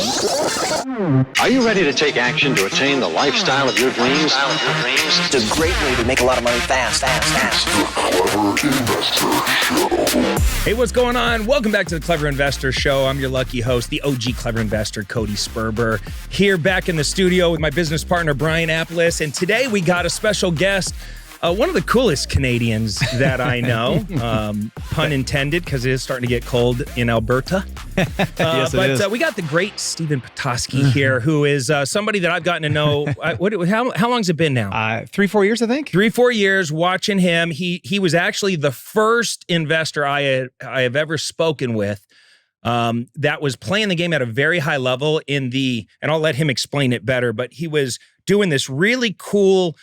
Are you ready to take action to attain the lifestyle of your dreams? It's a great way to make a lot of money fast. Hey, what's going on? Welcome back to the Clever Investor Show. I'm your lucky host, the OG Clever Investor, Cody Sperber, here back in the studio with my business partner, Bryant Aplass. And today we got a special guest, one of the coolest Canadians that I know, pun intended, because it is starting to get cold in Alberta. Yes, but we got the great Stephen Petasky here, who is somebody that I've gotten to know. How long's it been now? 3-4 years, I think. 3-4 years watching him. He was actually the first investor I have ever spoken with that was playing the game at a very high level and I'll let him explain it better, but he was doing this really cool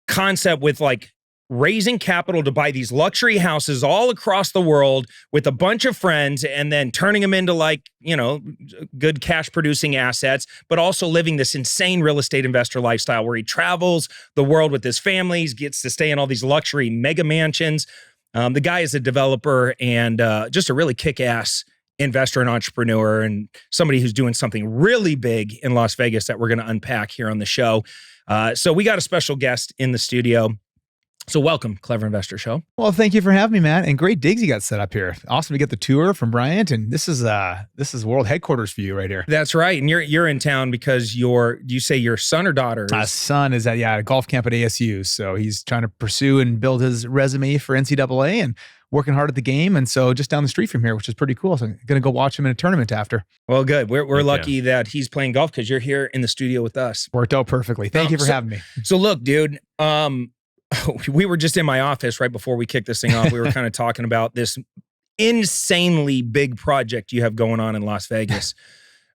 concept with like raising capital to buy these luxury houses all across the world with a bunch of friends and then turning them into good cash producing assets, but also living this insane real estate investor lifestyle where he travels the world with his family, gets to stay in all these luxury mega mansions. The guy is a developer and just a really kick-ass investor and entrepreneur and somebody who's doing something really big in Las Vegas that we're going to unpack here on the show. So we got a special guest in the studio. So welcome, Clever Investor Show. Well, thank you for having me, Matt. And great digs you got set up here. Awesome to get the tour from Bryant. And this is world headquarters for you right here. That's right. And you're in town because do you say your son or daughter? Son is at a golf camp at ASU. So he's trying to pursue and build his resume for NCAA and working hard at the game. And so just down the street from here, which is pretty cool. So I'm going to go watch him in a tournament after. Well, good. We're lucky that he's playing golf because you're here in the studio with us. Worked out perfectly. Thank you for having me. So look, dude, we were just in my office right before we kicked this thing off. We were kind of talking about this insanely big project you have going on in Las Vegas.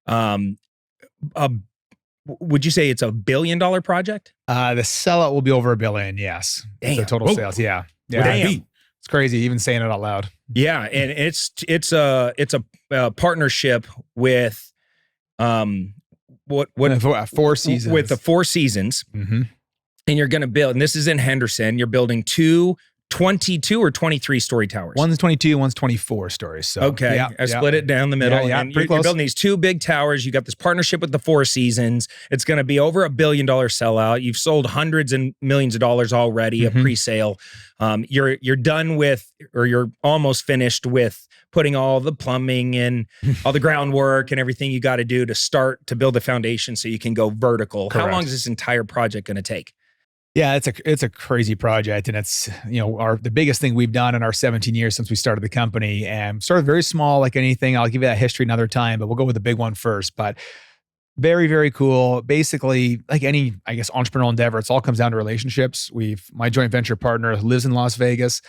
Would you say it's a $1 billion project? The sellout will be over $1 billion. Yes. Damn. The total sales. Yeah. Damn. It's crazy even saying it out loud. Yeah, and it's a partnership with Four Seasons, with the Four Seasons, and you're going to build. And this is in Henderson. You're building 22 or 23 story towers. One's 22, one's 24 stories. So okay, I split it down the middle. And you're building these two big towers. You got this partnership with the Four Seasons. It's going to be over $1 billion sellout. You've sold hundreds and millions of dollars already, a pre-sale. You're done with, or you're almost finished with putting all the plumbing and all the groundwork and everything you got to do to start to build the foundation so you can go vertical. Correct. How long is this entire project going to take? Yeah, it's a crazy project, and it's the biggest thing we've done in our 17 years since we started the company. And started very small, like anything. I'll give you that history another time, but we'll go with the big one first. But very, very cool. Basically, like any, I guess, entrepreneurial endeavor, it all comes down to relationships. My joint venture partner who lives in Las Vegas,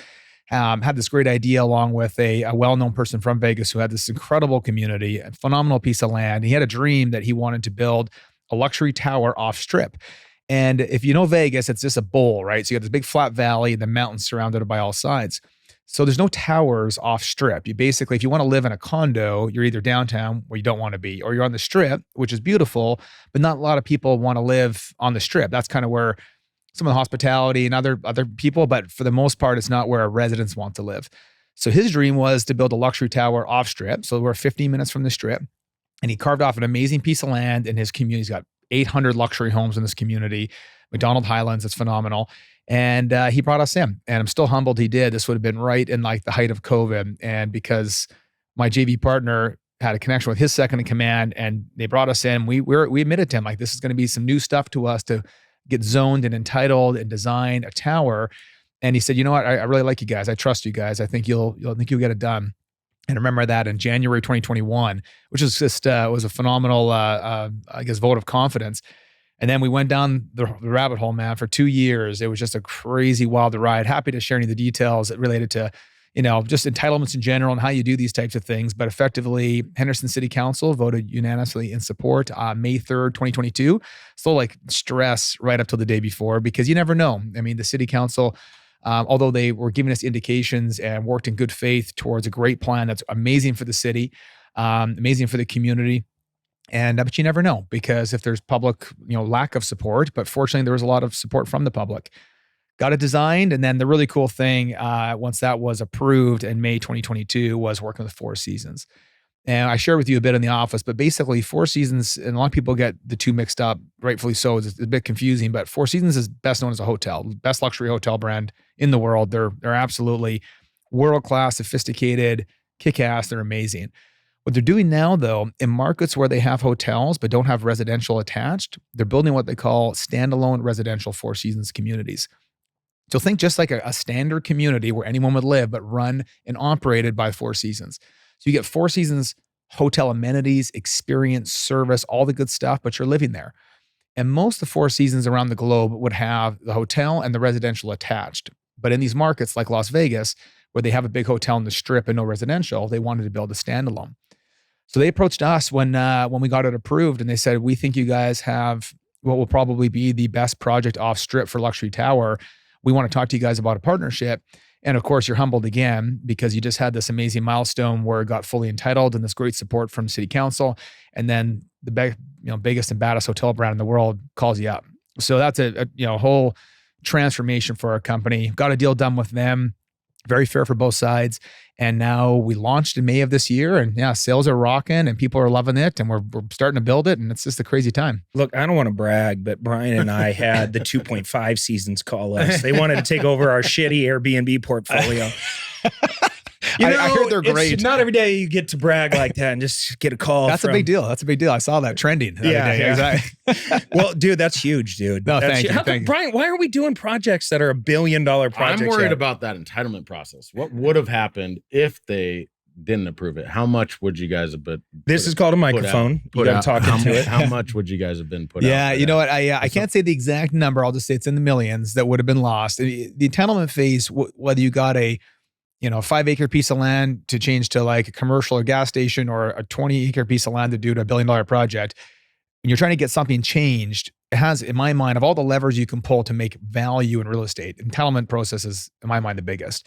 had this great idea along with a well-known person from Vegas who had this incredible community, a phenomenal piece of land. He had a dream that he wanted to build a luxury tower off strip. And if you know Vegas, it's just a bowl, right? So you got this big flat valley and the mountains surrounded it by all sides. So there's no towers off strip. You basically, if you want to live in a condo, you're either downtown where you don't want to be, or you're on the strip, which is beautiful, but not a lot of people want to live on the strip. That's kind of where some of the hospitality and other people, but for the most part, it's not where residents want to live. So his dream was to build a luxury tower off strip. So we're 15 minutes from the strip. And he carved off an amazing piece of land in his community. He's got 800 luxury homes in this community. McDonald Highlands, it's phenomenal. And he brought us in. And I'm still humbled he did. This would have been right in like the height of COVID. And because my JV partner had a connection with his second in command and they brought us in, we admitted to him, like, this is going to be some new stuff to us to get zoned and entitled and design a tower. And he said, you know what? I really like you guys. I trust you guys. I think you'll get it done. And I remember that in January 2021, which is just was a phenomenal, I guess, vote of confidence. And then we went down the rabbit hole, man, for 2 years. It was just a crazy, wild ride. Happy to share any of the details that related to, just entitlements in general and how you do these types of things. But effectively, Henderson City Council voted unanimously in support on May 3rd, 2022. Still like stress right up till the day before, because you never know. I mean, the city council, although they were giving us indications and worked in good faith towards a great plan that's amazing for the city, amazing for the community. And but you never know, because if there's public, lack of support, but fortunately there was a lot of support from the public. Got it designed, and then the really cool thing, once that was approved in May 2022, was working with Four Seasons. And I shared with you a bit in the office, but basically Four Seasons, and a lot of people get the two mixed up, rightfully so. It's a bit confusing, but Four Seasons is best known as a hotel, best luxury hotel brand in the world. They're absolutely world-class, sophisticated, kick-ass. They're amazing. What they're doing now, though, in markets where they have hotels but don't have residential attached, they're building what they call standalone residential Four Seasons communities. So think just like a standard community where anyone would live, but run and operated by Four Seasons. So you get Four Seasons hotel amenities, experience, service, all the good stuff, but you're living there. And most of the Four Seasons around the globe would have the hotel and the residential attached. But in these markets like Las Vegas, where they have a big hotel in the Strip and no residential, they wanted to build a standalone. So they approached us when we got it approved, and they said, we think you guys have what will probably be the best project off Strip for luxury tower. We want to talk to you guys about a partnership. And of course, you're humbled again because you just had this amazing milestone where it got fully entitled and this great support from City Council. And then the biggest and baddest hotel brand in the world calls you up. So that's a whole transformation for our company. Got a deal done with them. Very fair for both sides. And now we launched in May of this year, and yeah, sales are rocking and people are loving it, and we're starting to build it, and it's just a crazy time. Look, I don't want to brag, but Bryant and I had the 2.5 seasons call us. They wanted to take over our shitty Airbnb portfolio. I heard they're great. It's not every day you get to brag like that and just get a call. That's a big deal. That's a big deal. I saw that trending the other day. Exactly. Well, dude, that's huge, dude. No, that's thank you. Brian, why are we doing projects that are $1 billion projects? I'm worried about that entitlement process. What would have happened if they didn't approve it? How much would you guys have been? This is called a microphone. You got to talk into it. How much would you guys have been put out? Yeah, you know what? I can't say the exact number. I'll just say it's in the millions that would have been lost. The entitlement phase, whether you got a 5-acre piece of land to change to like a commercial or gas station, or a 20-acre piece of land to do to $1 billion project, when you're trying to get something changed, it has, in my mind, of all the levers you can pull to make value in real estate, entitlement process is, in my mind, the biggest.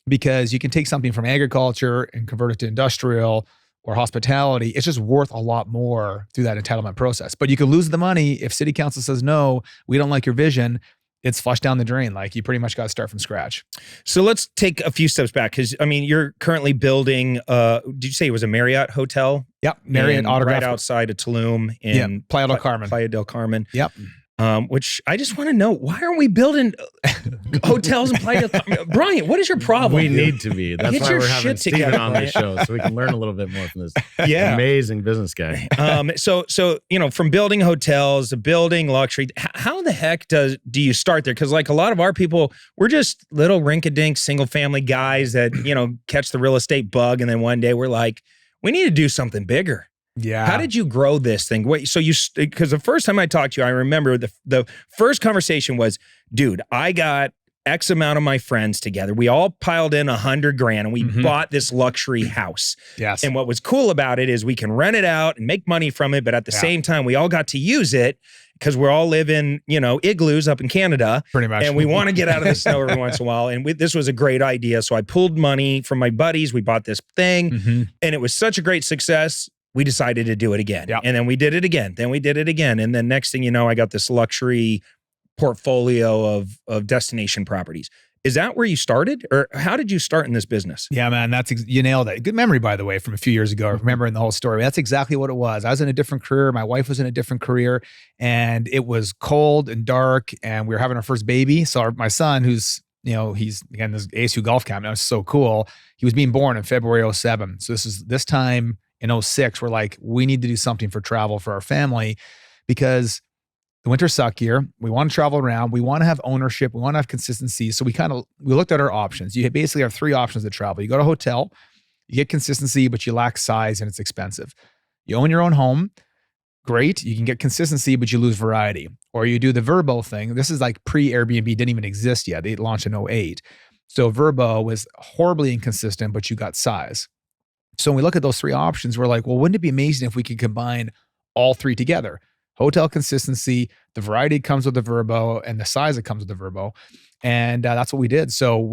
Because you can take something from agriculture and convert it to industrial or hospitality. It's just worth a lot more through that entitlement process. But you can lose the money if City Council says, no, we don't like your vision. It's flushed down the drain. Like, you pretty much got to start from scratch. So let's take a few steps back, because you're currently building. Did you say it was a Marriott hotel? Yep, Marriott Autograph, right outside of Tulum in Playa del Carmen. Playa del Carmen. Yep. Which I just want to know, why are we building hotels in Playa del Carmen? Bryant, what is your problem? We need to be. That's why we're having Steven together on this show, so we can learn a little bit more from this Yeah. amazing business guy. So from building hotels to building luxury, how the heck do you start there? Because like a lot of our people, we're just little rink-a-dink single family guys that catch the real estate bug, and then one day we're like, we need to do something bigger. Yeah. How did you grow this thing? Wait, so because the first time I talked to you, I remember the first conversation was, dude, I got X amount of my friends together. We all piled in $100,000 and we bought this luxury house. Yes. And what was cool about it is we can rent it out and make money from it. But at the same time, we all got to use it because we're all living, igloos up in Canada. Pretty much. And we want to get out of the snow every once in a while. And this was a great idea. So I pulled money from my buddies. We bought this thing and it was such a great success. We decided to do it again. Yep. And then we did it again. Then we did it again. And then next thing you know, I got this luxury portfolio of destination properties. Is that where you started? Or how did you start in this business? Yeah, man, you nailed it. Good memory, by the way, from a few years ago, remembering the whole story. That's exactly what it was. I was in a different career. My wife was in a different career, and it was cold and dark, and we were having our first baby. So my son, who's, he's, again, this ASU golf camp, that was so cool. He was being born in February 2007. So this time in 2006, we're like, we need to do something for travel for our family, because the winter suck here. We want to travel around. We want to have ownership. We want to have consistency. So we looked at our options. You basically have 3 options to travel. You go to a hotel, you get consistency, but you lack size and it's expensive. You own your own home. Great. You can get consistency, but you lose variety. Or you do the Vrbo thing. This is like pre-Airbnb, didn't even exist yet. They launched in 2008. So Vrbo was horribly inconsistent, but you got size. So when we look at those 3 options, we're like, well, wouldn't it be amazing if we could combine all 3 together? Hotel consistency, the variety that comes with the Vrbo, and the size that comes with the Vrbo. And that's what we did. So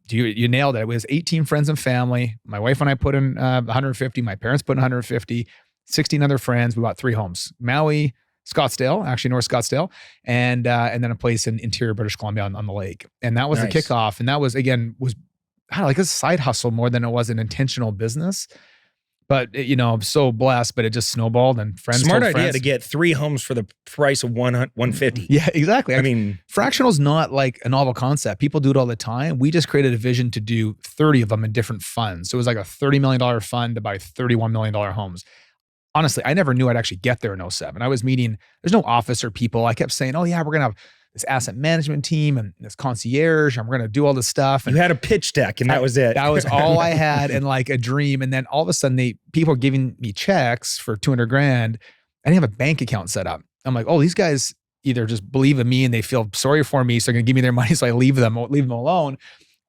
you nailed it. It was 18 friends and family. My wife and I put in 150. My parents put in 150, 16 other friends. We bought 3 homes: Maui, Scottsdale, actually North Scottsdale, and then a place in interior British Columbia on the lake. And that was the kickoff. And that was, again, like a side hustle more than it was an intentional business. But I'm so blessed, but it just snowballed and friends Smart told idea friends. to get 3 homes for the price of 150. Yeah, exactly. I mean, Fractional's not like a novel concept. People do it all the time. We just created a vision to do 30 of them in different funds. So it was like a $30 million fund to buy $31 million homes. Honestly, I never knew I'd actually get there in 07. I was meeting, there's no office or people. I kept saying, oh yeah, we're going to have this asset management team and this concierge, and we're going to do all this stuff. And you had a pitch deck and that was it. That was all I had and like a dream. And then all of a sudden people are giving me checks for 200 grand. I didn't have a bank account set up. I'm like, oh, these guys either just believe in me and they feel sorry for me, so they're going to give me their money, so I leave them alone,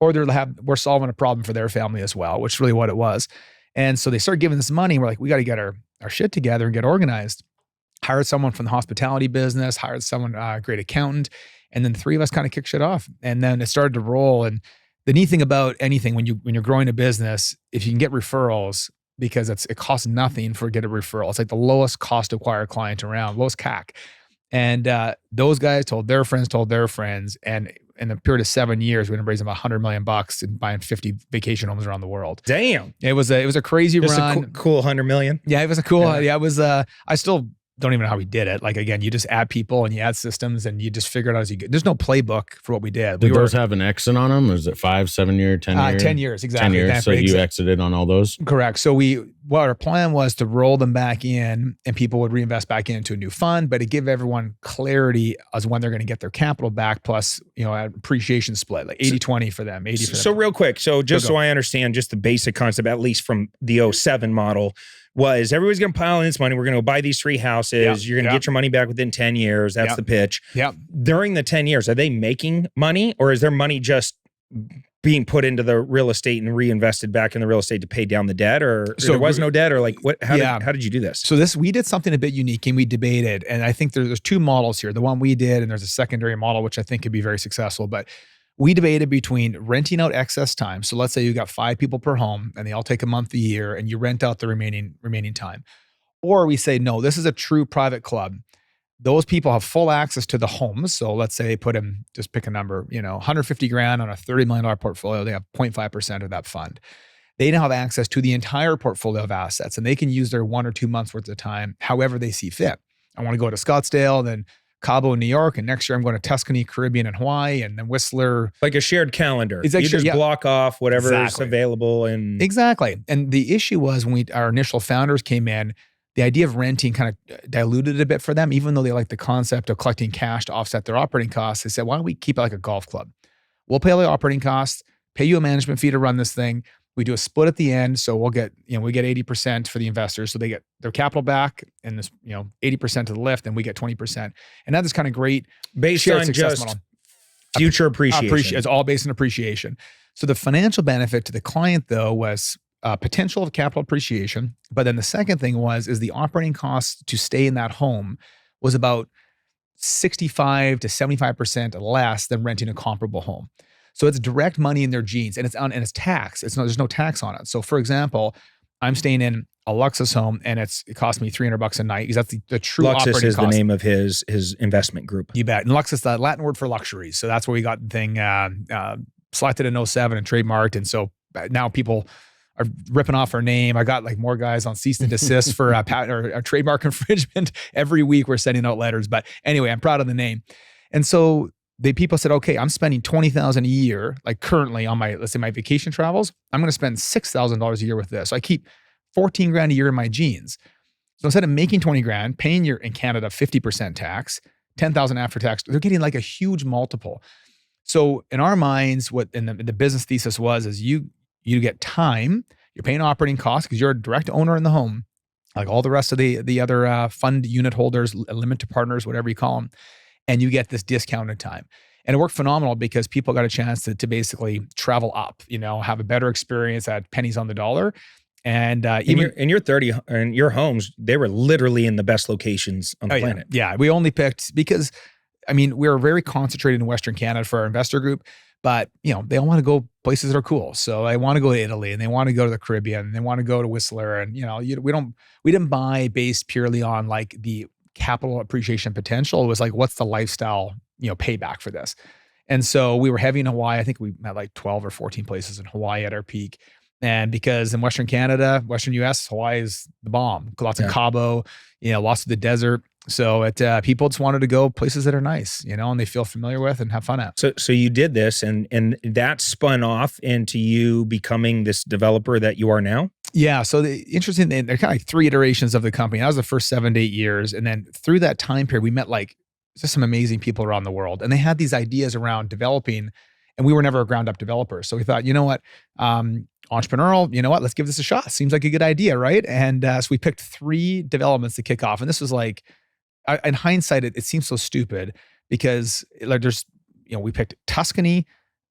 or we're solving a problem for their family as well, which is really what it was. And so they started giving this money. We're like, we got to get our shit together and get organized. Hired someone from the hospitality business, hired someone, a great accountant, and then the 3 of us kind of kicked shit off. And then it started to roll. And the neat thing about anything when you're growing a business, if you can get referrals, because it costs nothing for get a referral. It's like the lowest cost to acquire a client around, lowest CAC. And those guys told their friends, and in a period of 7 years, we ended up raising about $100 million and buying 50 vacation homes around the world. Damn. It was a crazy Just run. a cool 100 million. Yeah, it was a cool. Yeah, it was. I still don't even know how we did it. Like, again, you just add people and you add systems and you just figure it out as you go. There's no playbook for what we did. Did those have an exit on them? Or is it 5, 7 year, 10 year? 10 years, exactly. 10 years. So you exited on all those? Correct. So what our plan was to roll them back in and people would reinvest back into a new fund, but to give everyone clarity as when they're going to get their capital back, plus, an appreciation split, like 80-20 for them, 80 for them. So real quick, so just so I understand just the basic concept, at least from the 07 model, was everybody's going to pile in this money. We're going to go buy these 3 houses. Yep. You're going to get your money back within 10 years. That's the pitch. Yep. During the 10 years, are they making money, or is their money just being put into the real estate and reinvested back in the real estate to pay down the debt, or so there was no debt, or like what? How did you do this? So we did something a bit unique and we debated, and I think there's 2 models here. The one we did, and there's a secondary model which I think could be very successful, but we debated between renting out excess time. So let's say you got 5 people per home and they all take a month a year and you rent out the remaining time. Or we say, no, this is a true private club. Those people have full access to the homes. So let's say they put in, just pick a number, 150 grand on a $30 million portfolio. They have 0.5% of that fund. They now have access to the entire portfolio of assets and they can use their 1 or 2 months worth of time however they see fit. I want to go to Scottsdale, then Cabo in New York, and next year I'm going to Tuscany, Caribbean, and Hawaii, and then Whistler. Like a shared calendar. It's like you just block off whatever is available. And exactly. And the issue was when our initial founders came in, the idea of renting kind of diluted it a bit for them, even though they liked the concept of collecting cash to offset their operating costs. They said, why don't we keep it like a golf club? We'll pay all the operating costs, pay you a management fee to run this thing. We do a split at the end. So we get 80% for the investors. So they get their capital back and this, 80% to the lift, and we get 20%. And that is kind of great. Based on just model. Future appreciation. It's all based on appreciation. So the financial benefit to the client though was potential of capital appreciation. But then the second thing is the operating costs to stay in that home was about 65 to 75% less than renting a comparable home. So it's direct money in their jeans, and it's tax. There's no tax on it. So for example, I'm staying in a Luxus home, and it cost me $300 a night because that's the true Luxus operating cost. is the name of his investment group. You bet. And Luxus, the Latin word for luxury. So that's where we got the thing selected in 07 and trademarked. And so now people are ripping off our name. I got like more guys on cease and desist for a trademark infringement. Every week we're sending out letters. But anyway, I'm proud of the name. And so people said, okay, I'm spending $20,000 a year, like currently on let's say my vacation travels. I'm going to spend $6,000 a year with this. So I keep 14 grand a year in my jeans. So instead of making 20 grand, paying in Canada 50% tax, 10,000 after tax, they're getting like a huge multiple. So in our minds, what in the business thesis is you get time, you're paying operating costs because you're a direct owner in the home, like all the rest of the other fund unit holders, limited partners, whatever you call them. And you get this discounted time. And it worked phenomenal because people got a chance to basically travel up, have a better experience at pennies on the dollar. And even in your 30 and your homes, they were literally in the best locations on the planet. Yeah, we only picked because, we were very concentrated in Western Canada for our investor group, but they all want to go places that are cool. So they want to go to Italy and they want to go to the Caribbean and they want to go to Whistler. And, we didn't buy based purely on like the capital appreciation potential. It was like, what's the lifestyle, payback for this? And so we were heavy in Hawaii. I think we met like 12 or 14 places in Hawaii at our peak. And because in Western Canada, Western US, Hawaii is the bomb. Lots of Cabo, lots of the desert. So people just wanted to go places that are nice, and they feel familiar with and have fun at. So you did this and that spun off into you becoming this developer that you are now? Yeah. So they're kind of like 3 iterations of the company. That was the first 7 to 8 years. And then through that time period, we met just some amazing people around the world. And they had these ideas around developing, and we were never a ground up developer. So we thought, you know what, entrepreneurial, let's give this a shot. Seems like a good idea, right? And so we picked 3 developments to kick off. And this was like, in hindsight, it seems so stupid because we picked Tuscany,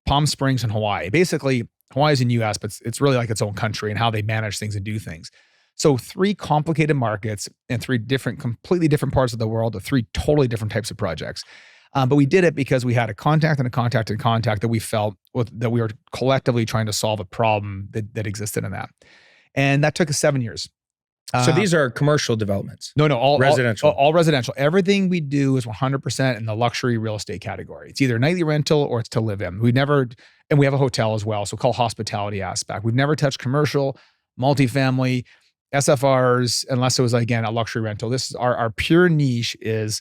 Palm Springs, and Hawaii. Basically, Hawaii is in US, but it's really like its own country and how they manage things and do things. So 3 complicated markets and 3 completely different parts of the world with 3 totally different types of projects. But we did it because we had a contact and a contact and contact that we felt that we were collectively trying to solve a problem that existed in that. And that took us 7 years. So these are commercial developments? No, all residential. All residential. Everything we do is 100% in the luxury real estate category. It's either nightly rental or it's to live in. And we have a hotel as well, so called hospitality aspect. We've never touched commercial, multifamily, SFRs, unless it was, again, a luxury rental. This is our pure niche is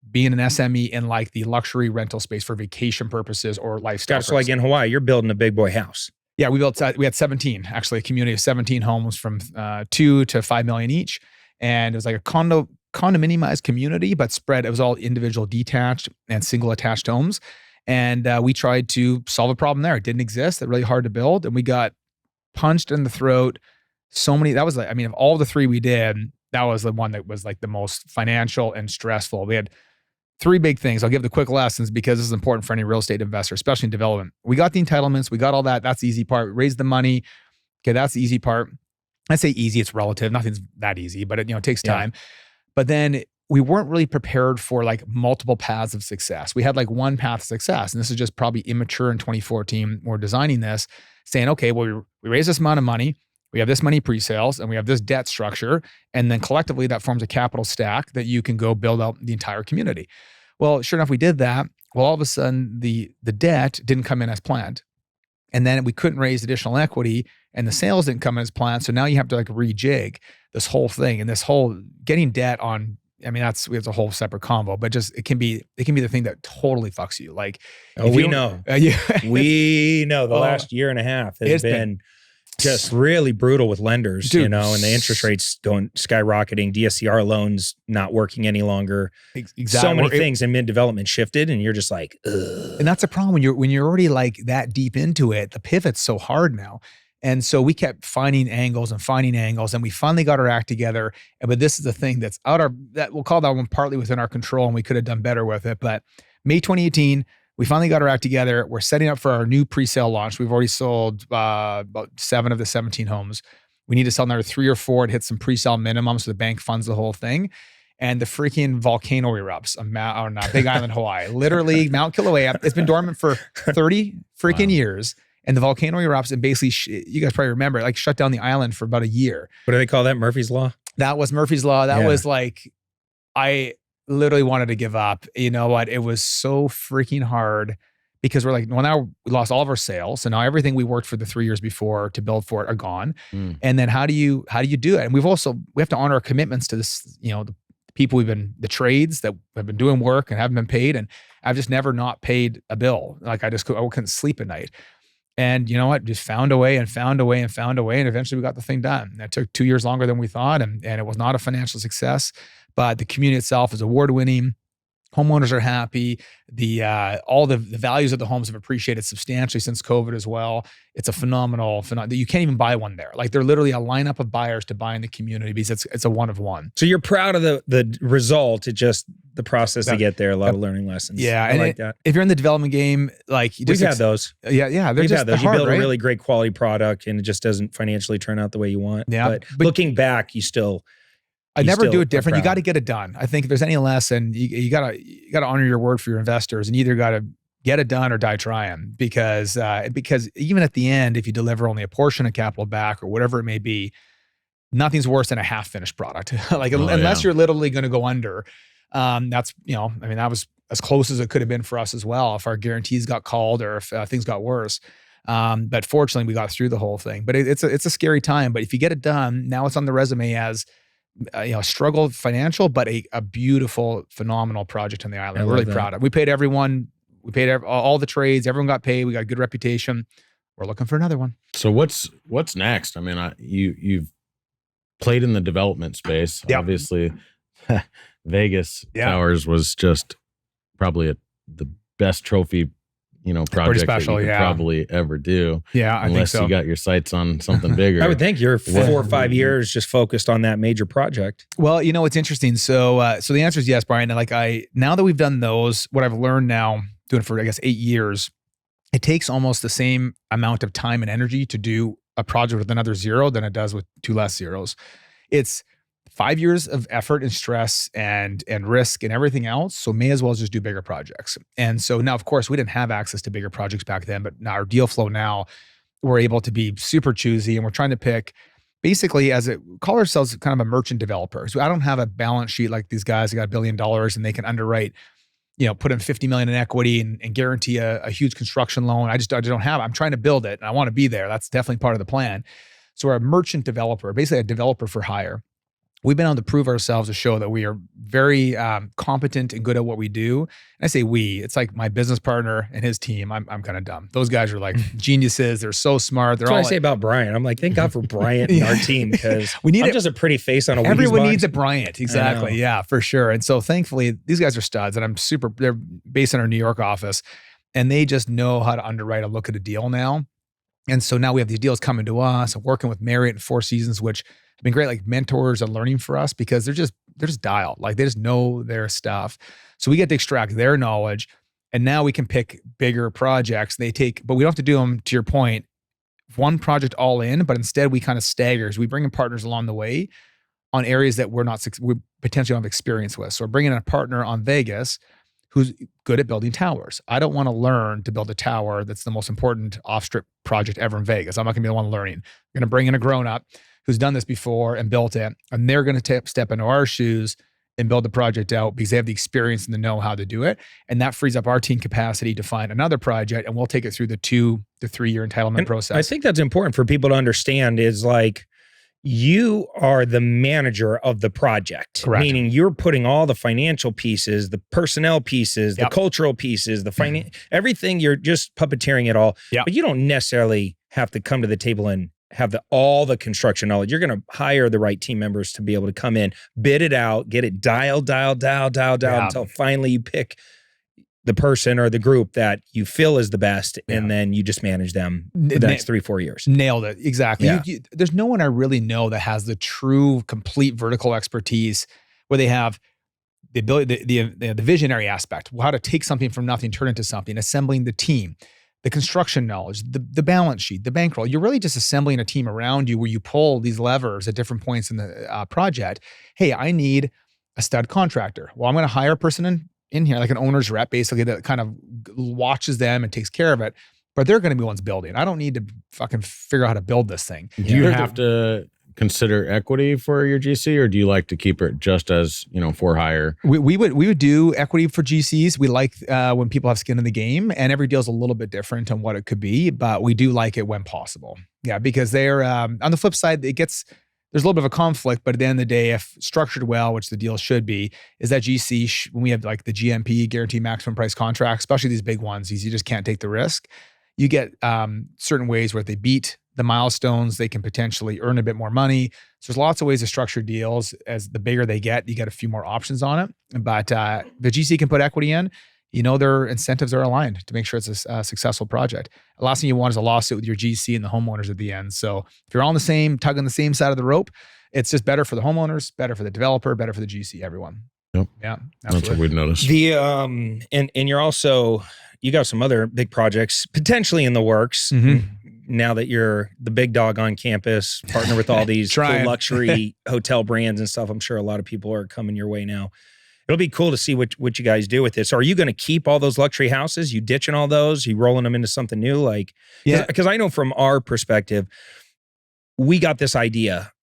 being an SME in like the luxury rental space for vacation purposes or lifestyle. So like in Hawaii, you're building a big boy house. Yeah, we had 17, actually, a community of 17 homes from 2 to 5 million each. And it was like a condominiumized community, but spread. It was all individual detached and single attached homes. And we tried to solve a problem there. It didn't exist. They're really hard to build. And we got punched in the throat. Of all the 3 we did, that was the one that was like the most financial and stressful. We had 3 big things. I'll give the quick lessons because this is important for any real estate investor, especially in development. We got the entitlements. We got all that. That's the easy part. We raised the money. Okay, that's the easy part. I say easy, it's relative. Nothing's that easy, but it takes time. But then we weren't really prepared for like multiple paths of success. We had like one path of success. And this is just probably immature in 2014. We're designing this, saying, okay, well, we raised this amount of money. We have this many pre-sales and we have this debt structure. And then collectively that forms a capital stack that you can go build out the entire community. Well, sure enough, we did that. Well, all of a sudden the debt didn't come in as planned. And then we couldn't raise additional equity and the sales didn't come in as planned. So now you have to like rejig this whole thing and this whole getting debt on, it's a whole separate convo, but just it can be the thing that totally fucks you. Like, we know. We know the last year and a half has been just really brutal with lenders, dude, and the interest rates going skyrocketing, DSCR loans not working any longer. Exactly. So many things in mid-development shifted and you're just like, ugh. And that's a problem when you're already like that deep into it, the pivot's so hard now. And so we kept finding angles and we finally got our act together. But this is the thing that we'll call that one partly within our control and we could have done better with it. But May 2018, we finally got our act together. We're setting up for our new pre-sale launch. We've already sold about 7 of the 17 homes. We need to sell another 3 or 4 to hit some pre-sale minimums so the bank funds the whole thing. And the freaking volcano erupts on Big Island, Hawaii. Literally, Mount Kilauea. It's been dormant for 30 freaking years. And the volcano erupts and basically, you guys probably remember, like shut down the island for about a year. What do they call that? Murphy's Law? That was Murphy's Law. That was like, I literally wanted to give up. You know what? It was so freaking hard because we're like, well, now we lost all of our sales. So now everything we worked for the 3 years before to build for it are gone. And then how do you do it? And we have to honor our commitments to this, the people the trades that have been doing work and haven't been paid. And I've just never not paid a bill. Like I couldn't sleep at night. And you know what? Just found a way. And eventually we got the thing done. And it took 2 years longer than we thought. And it was not a financial success, but the community itself is award-winning. Homeowners are happy. All the values of the homes have appreciated substantially since COVID as well. It's a phenomenal. You can't even buy one there. Like they're literally a lineup of buyers to buy in the community because it's a one of one. So you're proud of the result. It's just the process to get there. A lot of learning lessons. Yeah, I like that. If you're in the development game, like we've had those. Yeah. We've had those. You build a really great quality product and it just doesn't financially turn out the way you want. Yeah, but looking back, I never do it different. You got to get it done. I think if there's any lesson, you gotta honor your word for your investors and either got to get it done or die trying because even at the end, if you deliver only a portion of capital back or whatever it may be, nothing's worse than a half finished product. Unless you're literally going to go under. That was as close as it could have been for us as well. If our guarantees got called or if things got worse. But fortunately, we got through the whole thing. But it's a scary time. But if you get it done, now it's on the resume as struggle financial, but a beautiful, phenomenal project on the island. I'm really proud of it. We paid everyone. We paid all the trades. Everyone got paid. We got a good reputation. We're looking for another one. So what's next? I mean, you've played in the development space. Yep. Obviously, Vegas Towers was just probably the best trophy, project special, that you could probably ever do. Yeah, I think unless so. you got your sights on something bigger. I would think you're 4 or 5 years just focused on that major project. Well, it's interesting. So the answer is yes, Brian. And now that we've done those, what I've learned now, doing it for 8 years, it takes almost the same amount of time and energy to do a project with another zero than it does with 2 less zeros. It's 5 years of effort and stress and risk and everything else. So may as well just do bigger projects. And so now, of course, we didn't have access to bigger projects back then, but now our deal flow now, we're able to be super choosy, and we're trying to pick basically call ourselves kind of a merchant developer. So I don't have a balance sheet like these guys that got $1 billion and they can underwrite, put in $50 million in equity and guarantee a huge construction loan. I don't have it. I'm trying to build it and I want to be there. That's definitely part of the plan. So we're a merchant developer, basically a developer for hire. We've been able to prove ourselves to show that we are very competent and good at what we do. And I say we, it's like my business partner and his team. I'm kind of dumb. Those guys are like geniuses. They're so smart. That's what I say about Bryant. I'm like, thank God for Bryant and our team, because I'm just a pretty face on a Wheaties Everyone box. needs a Bryant. Exactly. Yeah, for sure. And so thankfully, these guys are studs, and they're based in our New York office, and they just know how to underwrite a look at a deal now. And so now we have these deals coming to us. I'm working with Marriott and Four Seasons, which have been great, like mentors and learning for us, because they're just dialed. Like they just know their stuff. So we get to extract their knowledge, and now we can pick bigger projects. But we don't have to do them, to your point, one project all in, but instead we kind of stagger. We bring in partners along the way on areas that we potentially don't have experience with. So we're bringing in a partner on Vegas who's good at building towers. I don't want to learn to build a tower that's the most important off-strip project ever in Vegas. I'm not going to be the one learning. I'm going to bring in a grown-up who's done this before and built it, and they're going to step into our shoes and build the project out because they have the experience and the know-how to do it. And that frees up our team capacity to find another project, and we'll take it through the 2 to 3 year entitlement process. I think that's important for people to understand is like, you are the manager of the project. Correct. Meaning you're putting all the financial pieces, the personnel pieces, Yep. the cultural pieces, everything, you're just puppeteering it all. Yep. But you don't necessarily have to come to the table and have all the construction knowledge. You're going to hire the right team members to be able to come in, bid it out, get it dialed until finally you pick the person or the group that you feel is the best, and then you just manage them for the next 3-4 years. Nailed it. Exactly. Yeah. There's no one I really know that has the true, complete vertical expertise where they have the ability, the visionary aspect, how to take something from nothing, turn it into something, assembling the team, the construction knowledge, the balance sheet, the bankroll. You're really just assembling a team around you where you pull these levers at different points in the project. Hey, I need a stud contractor. Well, I'm going to hire a person in here, like an owner's rep, basically, that kind of watches them and takes care of it. But they're going to be ones building. I don't need to fucking figure out how to build this thing. Do you have to consider equity for your GC, or do you like to keep it just as, for hire? We would do equity for GCs. We like when people have skin in the game, and every deal is a little bit different on what it could be, but we do like it when possible. Yeah, because they're on the flip side, there's a little bit of a conflict, but at the end of the day, if structured well, which the deal should be, is that GC, when we have like the GMP, guaranteed maximum price contracts, especially these big ones, you just can't take the risk. You get certain ways where if they beat the milestones, they can potentially earn a bit more money. So there's lots of ways to structure deals. As the bigger they get, you get a few more options on it. But the GC can put equity in, their incentives are aligned to make sure it's a successful project. The last thing you want is a lawsuit with your GC and the homeowners at the end. So if you're all on the same, tugging the same side of the rope, it's just better for the homeowners, better for the developer, better for the GC, everyone. Yep. Yeah, That's what we've noticed. And you're also, you got some other big projects potentially in the works. Mm-hmm. Now that you're the big dog on campus, partner with all these cool luxury hotel brands and stuff, I'm sure a lot of people are coming your way now. It'll be cool to see what you guys do with this. Are you going to keep all those luxury houses? You ditching all those? You rolling them into something new? Because I know from our perspective, we got this idea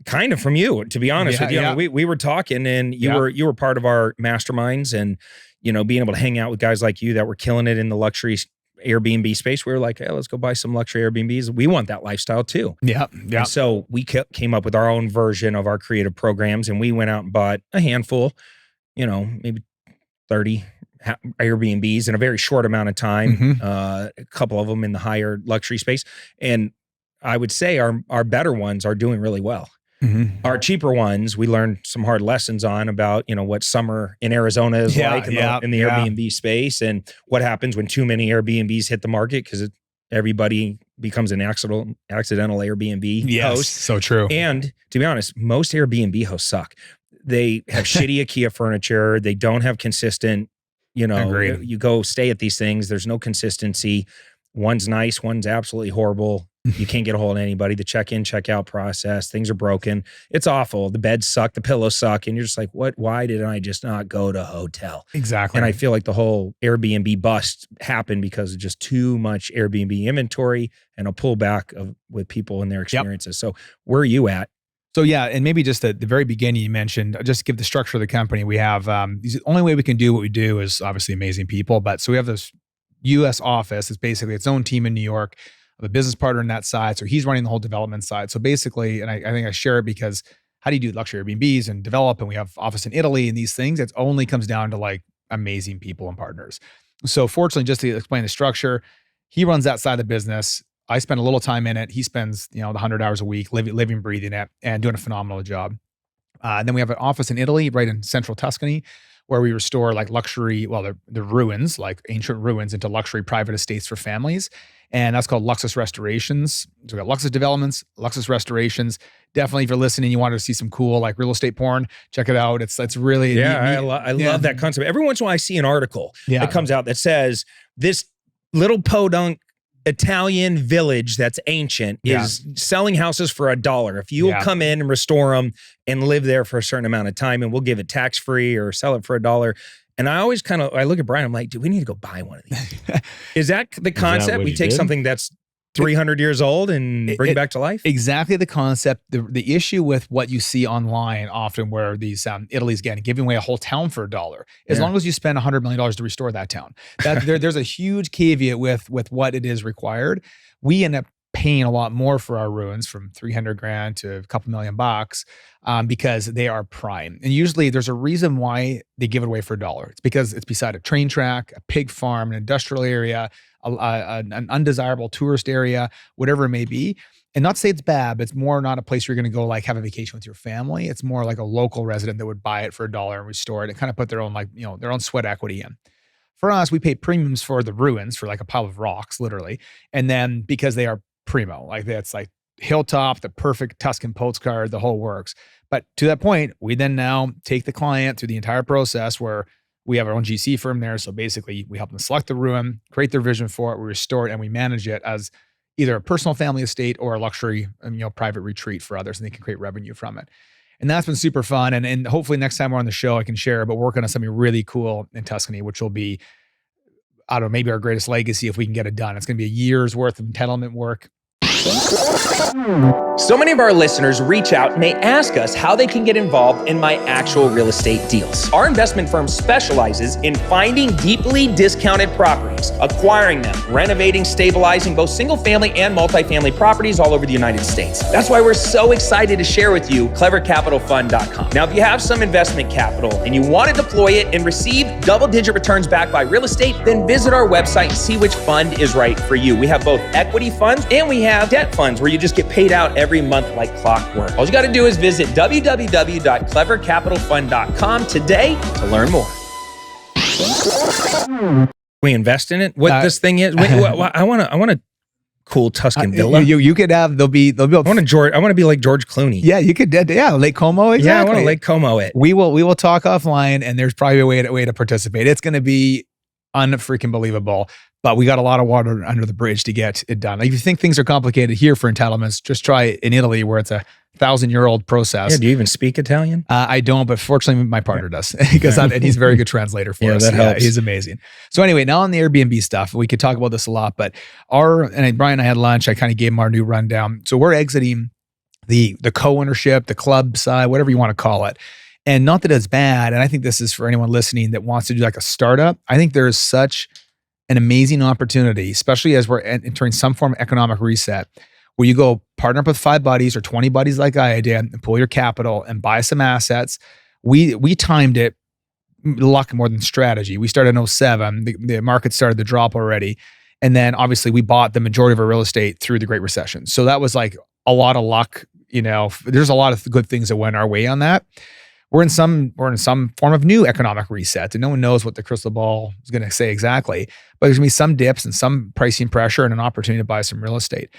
kind of from you, to be honest with you. I mean, we were talking, and you were part of our masterminds, and being able to hang out with guys like you that were killing it in the luxury Airbnb space. We were like, hey, let's go buy some luxury Airbnbs. We want that lifestyle too. Yeah. Yeah. And so we came up with our own version of our creative programs, and we went out and bought a handful, maybe 30 Airbnbs in a very short amount of time. A couple of them in the higher luxury space. And I would say our better ones are doing really well. Our cheaper ones, we learned some hard lessons on about, what summer in Arizona is like in the Airbnb space, and what happens when too many Airbnbs hit the market, because everybody becomes an accidental Airbnb host. So true. And to be honest, most Airbnb hosts suck. They have shitty IKEA furniture. They don't have consistent, Agreed. You go stay at these things. There's no consistency. One's nice, one's absolutely horrible. You can't get a hold of anybody. The check-in, check-out process, things are broken. It's awful. The beds suck, the pillows suck, and you're just like, what? Why did I just not go to a hotel? Exactly. And I feel like the whole Airbnb bust happened because of just too much Airbnb inventory and a pullback with people and their experiences. So where are you at? So yeah, and maybe just at the very beginning you mentioned, just to give the structure of the company, we have, the only way we can do what we do is obviously amazing people, but so we have this US office. It's basically its own team in New York. I have a business partner on that side. So he's running the whole development side. So basically, and I think I share it because how do you do luxury Airbnbs and develop? And we have office in Italy and these things. It only comes down to like amazing people and partners. So fortunately, just to explain the structure, he runs that side of the business. I spend a little time in it. He spends, the 100 hours a week living, breathing it, and doing a phenomenal job. And then we have an office in Italy, right in central Tuscany, where we restore like luxury, the ruins, like ancient ruins, into luxury private estates for families. And that's called Luxus Restorations. So we got Luxus Developments, Luxus Restorations. Definitely, if you're listening, you wanted to see some cool like real estate porn, check it out. It's really neat. I love that concept. Every once in a while, I see an article that comes out that says this little podunk Italian village that's ancient is selling houses for $1. If you will come in and restore them and live there for a certain amount of time, and we'll give it tax free or sell it for $1. And I always I look at Brian, I'm like, do we need to go buy one of these? Is that the concept? We take something that's 300 years old and bring it back to life? Exactly the concept. The issue with what you see online often where these Italy's giving away a whole town for $1, as long as you spend $100 million to restore that town. There's a huge caveat with what it is required. We end up paying a lot more for our ruins, from 300 grand to a couple $1 million, because they are prime. And usually there's a reason why they give it away for $1. It's because it's beside a train track, a pig farm, an industrial area, an undesirable tourist area, whatever it may be. And not to say it's bad, but it's more not a place you're going to go like have a vacation with your family. It's more like a local resident that would buy it for $1 and restore it and kind of put their own their own sweat equity in. For us, we pay premiums for the ruins, for like a pile of rocks, literally. And then because they are primo, like that's like hilltop, the perfect Tuscan postcard, the whole works. But to that point, we then now take the client through the entire process where we have our own GC firm there. So basically we help them select the ruin, create their vision for it, we restore it, and we manage it as either a personal family estate or a luxury, private retreat for others, and they can create revenue from it. And that's been super fun. And hopefully next time we're on the show, I can share, but we're working on something really cool in Tuscany, which will be, I don't know, maybe our greatest legacy if we can get it done. It's going to be a year's worth of entitlement work. So many of our listeners reach out and they ask us how they can get involved in my actual real estate deals. Our investment firm specializes in finding deeply discounted properties, acquiring them, renovating, stabilizing both single family and multifamily properties all over the United States. That's why we're so excited to share with you clevercapitalfund.com. Now, if you have some investment capital and you want to deploy it and receive double-digit returns backed by real estate, then visit our website and see which fund is right for you. We have both equity funds and we have debt funds where you just get paid out every month like clockwork. All you got to do is visit www.clevercapitalfund.com today to learn more. We invest in it. What this thing is? I want a cool Tuscan villa. You could have. They'll be. I want to be like George Clooney. Yeah, you could. Yeah, Lake Como. Exactly. Yeah, I want to Lake Como it. We will talk offline, and there's probably a way to participate. It's going to be unfreaking believable. But we got a lot of water under the bridge to get it done. Like if you think things are complicated here for entitlements, just try it in Italy where it's a 1,000-year-old process. Yeah, do you even speak Italian? I don't, but fortunately my partner does, and he's a very good translator for us. That helps. He's amazing. So anyway, now on the Airbnb stuff, we could talk about this a lot, but Brian and I had lunch. I kind of gave him our new rundown. So we're exiting the co-ownership, the club side, whatever you want to call it. And not that it's bad. And I think this is for anyone listening that wants to do like a startup. I think there is such an amazing opportunity, especially as we're entering some form of economic reset, where you go partner up with 5 buddies or 20 buddies like I did and pull your capital and buy some assets. We timed it luck more than strategy. We started in 2007. The market started to drop already. And then obviously we bought the majority of our real estate through the Great Recession. So that was like a lot of luck. There's a lot of good things that went our way on that. We're in some form of new economic reset, and no one knows what the crystal ball is going to say exactly, but there's going to be some dips and some pricing pressure and an opportunity to buy some real estate.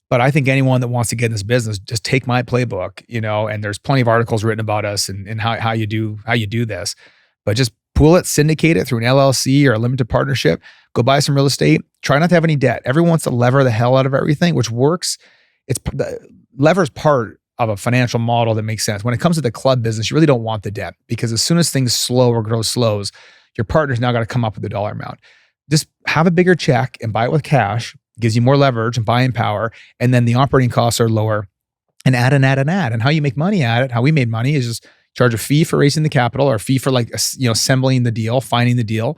But I think anyone that wants to get in this business, just take my playbook, and there's plenty of articles written about us and how you do this, but just pool it, syndicate it through an LLC or a limited partnership, go buy some real estate, try not to have any debt. Everyone wants to lever the hell out of everything, which works. Lever's part of a financial model that makes sense. When it comes to the club business, you really don't want the debt, because as soon as things slow or grow slows, your partner's now got to come up with the dollar amount. Just have a bigger check and buy it with cash, gives you more leverage and buying power, and then the operating costs are lower, and add. And how you make money at it, how we made money, is just charge a fee for raising the capital, or a fee for assembling the deal, finding the deal.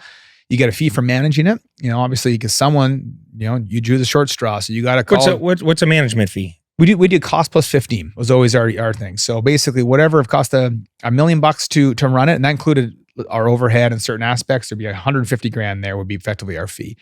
You get a fee for managing it. Obviously, because someone, you drew the short straw, so you got to call. What's a management fee? We do cost plus 15 was always our thing. So basically, whatever it cost $1 million to run it, and that included our overhead and certain aspects, there'd be $150,000 there would be effectively our fee.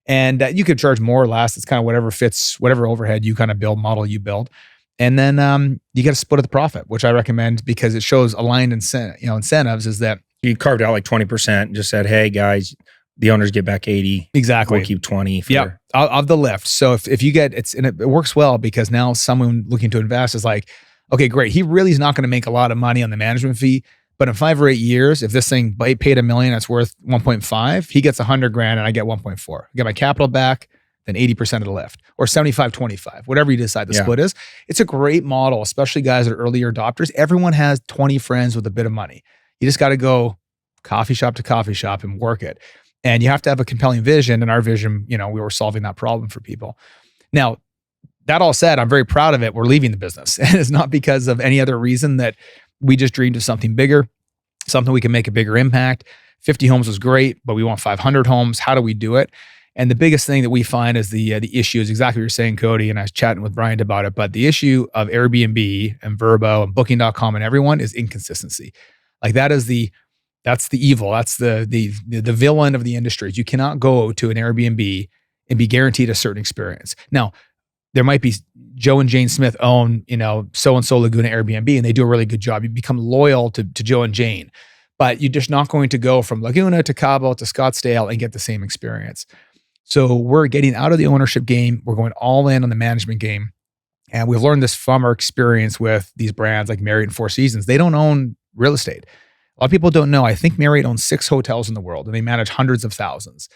And you could charge more or less. It's kind of whatever fits, whatever overhead you kind of build, model you build. And then you got to split at the profit, which I recommend because it shows aligned incentives. Is that you carved out like 20% and just said, hey guys, the owners get back 80. Exactly. We'll keep 20 for of the lift. So if you get and it works well, because now someone looking to invest is like, okay, great. He really is not going to make a lot of money on the management fee, but in 5 or 8 years, if this thing paid $1 million, that's worth 1.5, he gets $100,000 and I get 1.4. I get my capital back, then 80% of the lift, or 75-25, whatever you decide the split is. It's a great model, especially guys that are earlier adopters. Everyone has 20 friends with a bit of money. You just got to go coffee shop to coffee shop and work it. And you have to have a compelling vision. And our vision, we were solving that problem for people. Now, that all said, I'm very proud of it. We're leaving the business. And it's not because of any other reason, that we just dreamed of something bigger, something we can make a bigger impact. 50 homes was great, but we want 500 homes. How do we do it? And the biggest thing that we find is the issue is exactly what you're saying, Cody, and I was chatting with Bryant about it, but the issue of Airbnb and Vrbo and Booking.com and everyone is inconsistency. Like that's the evil. That's the villain of the industry. You cannot go to an Airbnb and be guaranteed a certain experience. Now, there might be Joe and Jane Smith own, so-and-so Laguna Airbnb, and they do a really good job. You become loyal to Joe and Jane, but you're just not going to go from Laguna to Cabo to Scottsdale and get the same experience. So we're getting out of the ownership game. We're going all in on the management game. And we've learned this from our experience with these brands like Marriott and Four Seasons. They don't own real estate. A lot of people don't know. I think Marriott owns 6 hotels in the world, and they manage hundreds of thousands.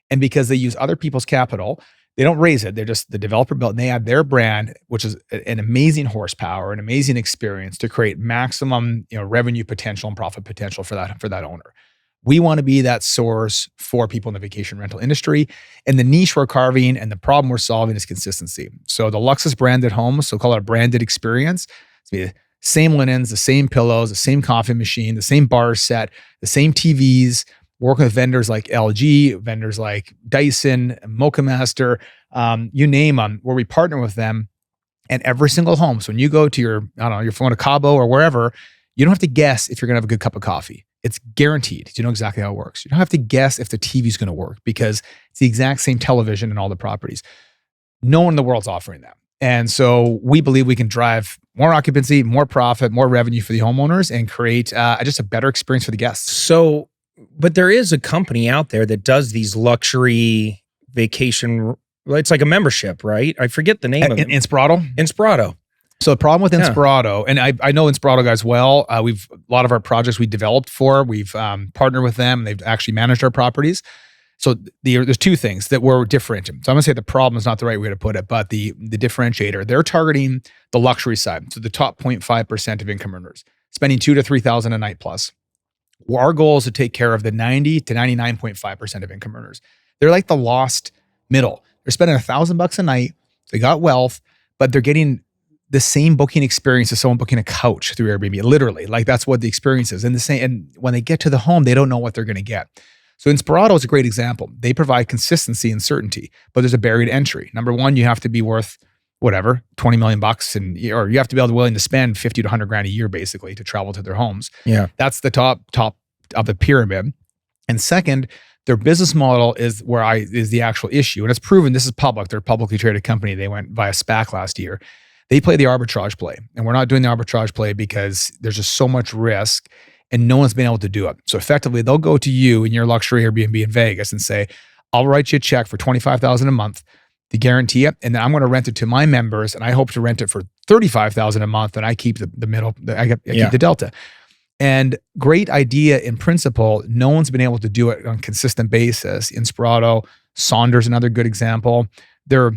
And because they use other people's capital, they don't raise it. They're just the developer built, and they add their brand, which is an amazing horsepower, an amazing experience to create maximum, revenue potential and profit potential for that owner. We want to be that source for people in the vacation rental industry. And the niche we're carving and the problem we're solving is consistency. So the Luxus branded homes, so call it a branded experience. It's the same linens, the same pillows, the same coffee machine, the same bar set, the same TVs, working with vendors like LG, vendors like Dyson, Mocha Master, you name them, where we partner with them. And every single home, so when you go to you're going to Cabo or wherever, you don't have to guess if you're going to have a good cup of coffee. It's guaranteed. You know exactly how it works. You don't have to guess if the TV is going to work, because it's the exact same television in all the properties. No one in the world's offering that. And so we believe we can drive more occupancy, more profit, more revenue for the homeowners, and create just a better experience for the guests. So, but there is a company out there that does these luxury vacation. It's like a membership, right? I forget the name of it. Inspirato. So the problem with Inspirato, and I know Inspirato guys well. We've a lot of our projects we developed for. We've partnered with them. And they've actually managed our properties. So there's 2 things that were differentiating. So I'm gonna say the problem is not the right way to put it, but the differentiator. They're targeting the luxury side, so the top 0.5% of income earners, spending $2,000 to $3,000 a night plus. Well, our goal is to take care of the 90 to 99.5% of income earners. They're like the lost middle. They're spending $1,000 a night. They got wealth, but they're getting the same booking experience as someone booking a couch through Airbnb. Literally, like that's what the experience is. And when they get to the home, they don't know what they're going to get. So Inspirato is a great example. They provide consistency and certainty, but there's a barrier to entry. Number one, you have to be worth whatever, 20 million bucks, or you have to be willing to spend 50 to 100 grand a year basically to travel to their homes. Yeah. That's the top of the pyramid. And second, their business model is is the actual issue. And it's proven, this is public. They're a publicly traded company. They went via SPAC last year. They play the arbitrage play. And we're not doing the arbitrage play because there's just so much risk and no one's been able to do it. So effectively, they'll go to you in your luxury Airbnb in Vegas and say, I'll write you a check for $25,000 a month to guarantee it. And then I'm going to rent it to my members. And I hope to rent it for $35,000 a month. And I keep the middle, I keep the delta. And great idea in principle. No one's been able to do it on a consistent basis. Inspirato, Saunders, another good example. They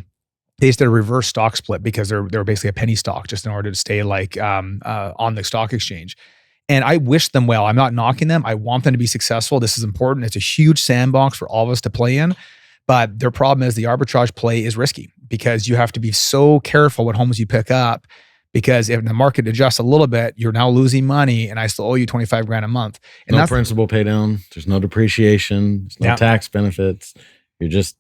just did a reverse stock split because they're basically a penny stock just in order to stay like on the stock exchange. And I wish them well. I'm not knocking them. I want them to be successful. This is important. It's a huge sandbox for all of us to play in. But their problem is the arbitrage play is risky because you have to be so careful what homes you pick up, because if the market adjusts a little bit, you're now losing money and I still owe you 25 grand a month. And no principal pay down. There's no depreciation. There's no tax benefits. You're just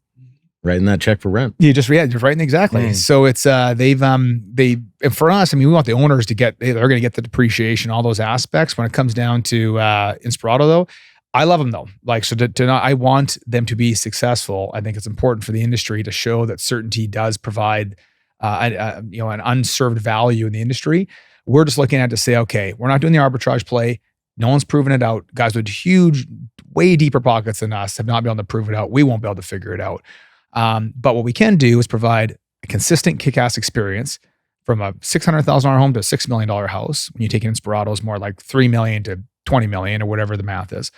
writing that check for rent. You're writing exactly. So it's and for us, I mean, we want the owners to they're going to get the depreciation, all those aspects. When it comes down to Inspirato though, I love them though. Like, so I want them to be successful. I think it's important for the industry to show that certainty does provide an unserved value in the industry. We're just looking at it to say, okay, we're not doing the arbitrage play. No one's proven it out. Guys with huge, way deeper pockets than us have not been able to prove it out. We won't be able to figure it out. But what we can do is provide a consistent kick-ass experience from a $600,000 home to a $6 million house. When you take Inspirato's more like $3 million to $20 million or whatever the math is.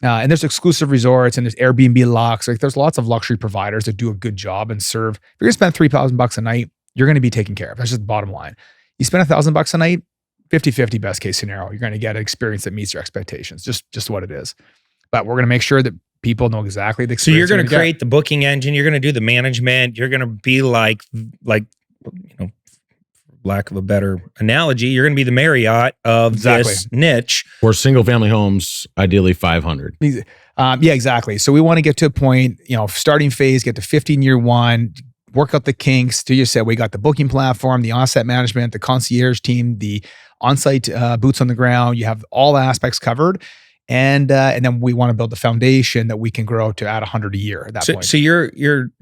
And there's exclusive resorts and there's Airbnb Lux. Like there's lots of luxury providers that do a good job and serve. If you're gonna spend $3,000 a night, you're going to be taken care of. That's just the bottom line. You spend $1,000 a night, 50-50 best case scenario. You're going to get an experience that meets your expectations. Just what it is. But we're going to make sure that people know exactly the experience. So you're going to create the booking engine. You're going to do the management. You're going to be like, lack of a better analogy, you're going to be the Marriott of this niche. For single family homes, ideally 500. Yeah, exactly. So we want to get to a point, starting phase, get to 15 year one, work out the kinks. To you said, we got the booking platform, the on-site management, the concierge team, the on-site boots on the ground. You have all the aspects covered. And then we want to build the foundation that we can grow to add 100 a year at that point. So you're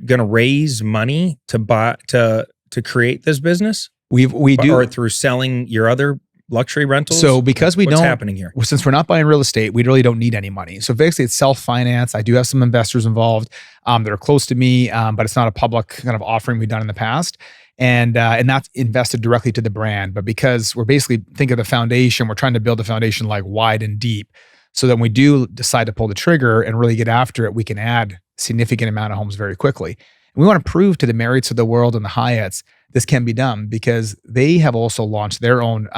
going to raise money to create this business? We do. Or through selling your other luxury rentals? So because what's happening here? Since we're not buying real estate, we really don't need any money. So basically it's self-finance. I do have some investors involved that are close to me, but it's not a public kind of offering we've done in the past. And that's invested directly to the brand. But because we're basically, think of the foundation, we're trying to build a foundation like wide and deep so that when we do decide to pull the trigger and really get after it, we can add significant amount of homes very quickly. And we want to prove to the Marriotts of the world and the Hyatts this can be done because they have also launched their own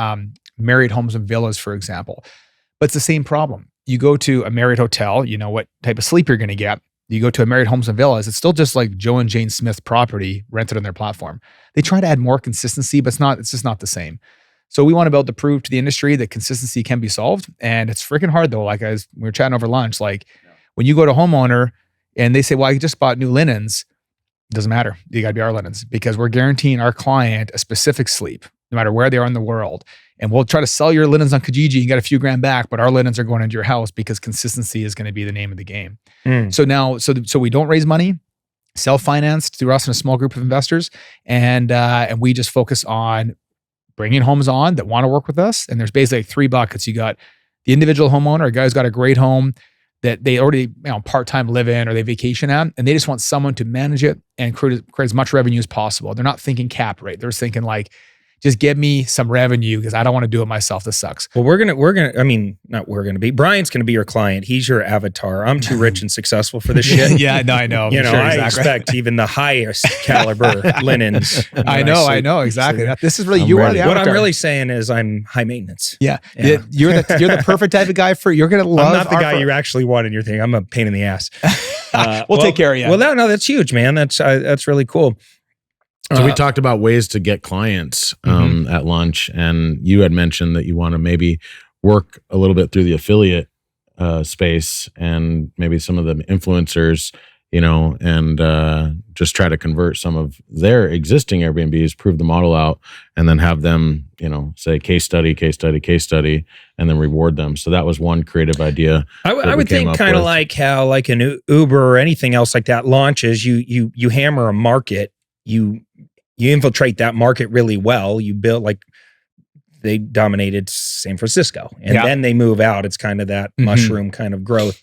Marriott homes and villas, for example. But it's the same problem. You go to a Marriott hotel, you know what type of sleep you're going to get. You go to a Marriott homes and villas, it's still just like Joe and Jane Smith property rented on their platform. They try to add more consistency, but it's just not the same. So we want to be able to prove to the industry that consistency can be solved. And it's freaking hard though. Like we were chatting over lunch, when you go to a homeowner and they say, well, I just bought new linens, it doesn't matter. You got to be our linens because we're guaranteeing our client a specific sleep, no matter where they are in the world. And we'll try to sell your linens on Kijiji and get a few grand back, but our linens are going into your house because consistency is going to be the name of the game. So we don't raise money, self-financed through us and a small group of investors. And we just focus on bringing homes on that want to work with us. And there's basically 3 buckets. You got the individual homeowner, a guy who's got a great home that they already part-time live in or they vacation at, and they just want someone to manage it and create as much revenue as possible. They're not thinking cap rate. They're thinking like, just give me some revenue because I don't want to do it myself. This sucks. Well, Bryant's going to be your client. He's your avatar. I'm too rich and successful for this shit. Yeah, no, I know. I expect even the highest caliber linens. I know exactly. This is really the avatar. What I'm really saying is I'm high maintenance. Yeah. You're the perfect type of guy you're going to love. I'm not the guy you actually want in your thing. I'm a pain in the ass. We'll take care of you. Well, no, that's huge, man. That's really cool. So we talked about ways to get clients at lunch, and you had mentioned that you want to maybe work a little bit through the affiliate space and maybe some of the influencers, and just try to convert some of their existing Airbnbs, prove the model out, and then have them, say case study, and then reward them. So that was one creative idea. I would think kind of like how like an Uber or anything else like that launches, you hammer a market, you infiltrate that market really well. You build, like they dominated San Francisco, and then they move out. It's kind of that mushroom kind of growth.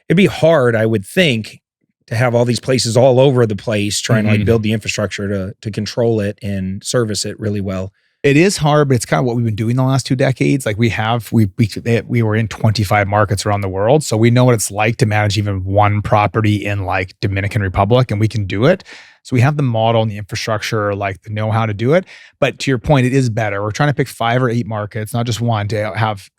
It'd be hard, I would think, to have all these places all over the place trying to like build the infrastructure to control it and service it really well. It is hard, but it's kind of what we've been doing the last 2 decades. Like we were in 25 markets around the world. So we know what it's like to manage even one property in like Dominican Republic, and we can do it. So we have the model and the infrastructure, like the know how to do it. But to your point, it is better. We're trying to pick 5 or 8 markets, not just one, to have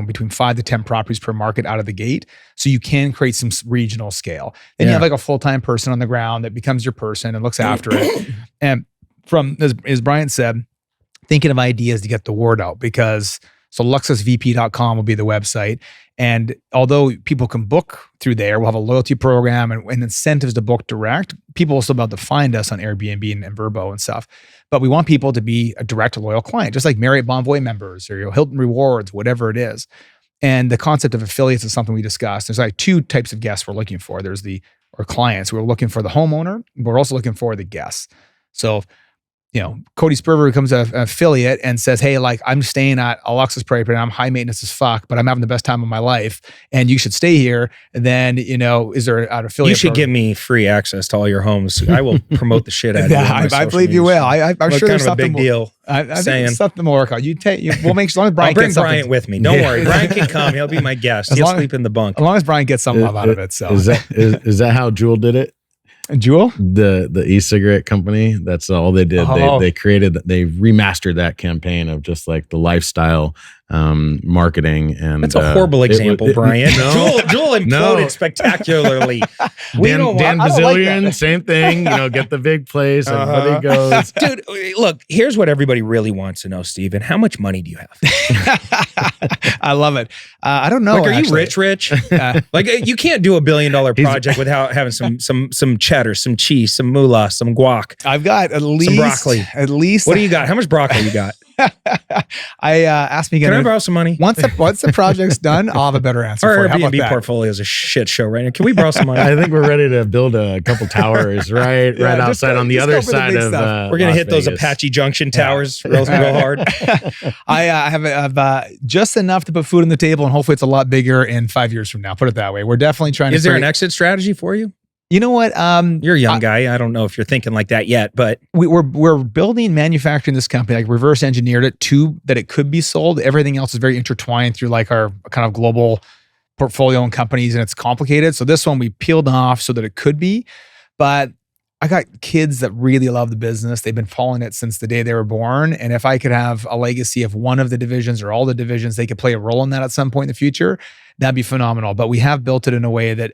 between 5 to 10 properties per market out of the gate. So you can create some regional scale. Then you have like a full-time person on the ground that becomes your person and looks after it. And from, as Bryant said, thinking of ideas to get the word out, because so luxusvp.com will be the website. And although people can book through there, we'll have a loyalty program and incentives to book direct. People will still be able to find us on Airbnb and Vrbo and stuff. But we want people to be a direct loyal client, just like Marriott Bonvoy members or Hilton Rewards, whatever it is. And the concept of affiliates is something we discussed. There's like 2 types of guests we're looking for. There's our clients. We're looking for the homeowner, but we're also looking for the guests. So Cody Spurver becomes an affiliate and says, hey, like I'm staying at a Luxus property and I'm high maintenance as fuck, but I'm having the best time of my life and you should stay here. And then, is there an affiliate? You should give me free access to all your homes. I will promote the shit out of you. I believe you will. I'm sure there's something a big deal. I think there's something to work on. We'll make sure as long as Bryant I'll bring gets something. Bryant with me. Don't worry. Bryant can come. He'll be my guest. He'll sleep in the bunk. As long as Bryant gets some love out of it. So is that how Jewel did it? Jewel? The e-cigarette company, that's all they did. Oh. They remastered that campaign of just like the lifestyle marketing. And that's a horrible example, Bryant. Jewel imploded spectacularly. Dan Bazillion, same thing. Get the big place. Everybody goes. Dude, look, here's what everybody really wants to know, Steven. How much money do you have? I love it. I don't know. Like, are you rich? Like, you can't do $1 billion project without having some cheddar, some cheese, some moolah, some guac. I've got at least some broccoli. At least. What do you got? How much broccoli you got? I asked me again. Can I borrow some money? Once the project's done, I'll have a better answer. Our for you. Airbnb portfolio is a shit show right now. Can we borrow some money? I think we're ready to build a couple towers right outside on the other side of. We're gonna hit those Apache Junction towers real hard. I have just enough to put food on the table, and hopefully it's a lot bigger in 5 years from now. Put it that way. We're definitely trying to. Is there an exit strategy for you? You know what? You're a young guy. I don't know if you're thinking like that yet, but we're building, manufacturing this company, like reverse engineered it to that it could be sold. Everything else is very intertwined through like our kind of global portfolio and companies, and it's complicated. So this one we peeled off so that it could be. But I got kids that really love the business. They've been following it since the day they were born. And if I could have a legacy of one of the divisions or all the divisions, they could play a role in that at some point in the future, that'd be phenomenal. But we have built it in a way that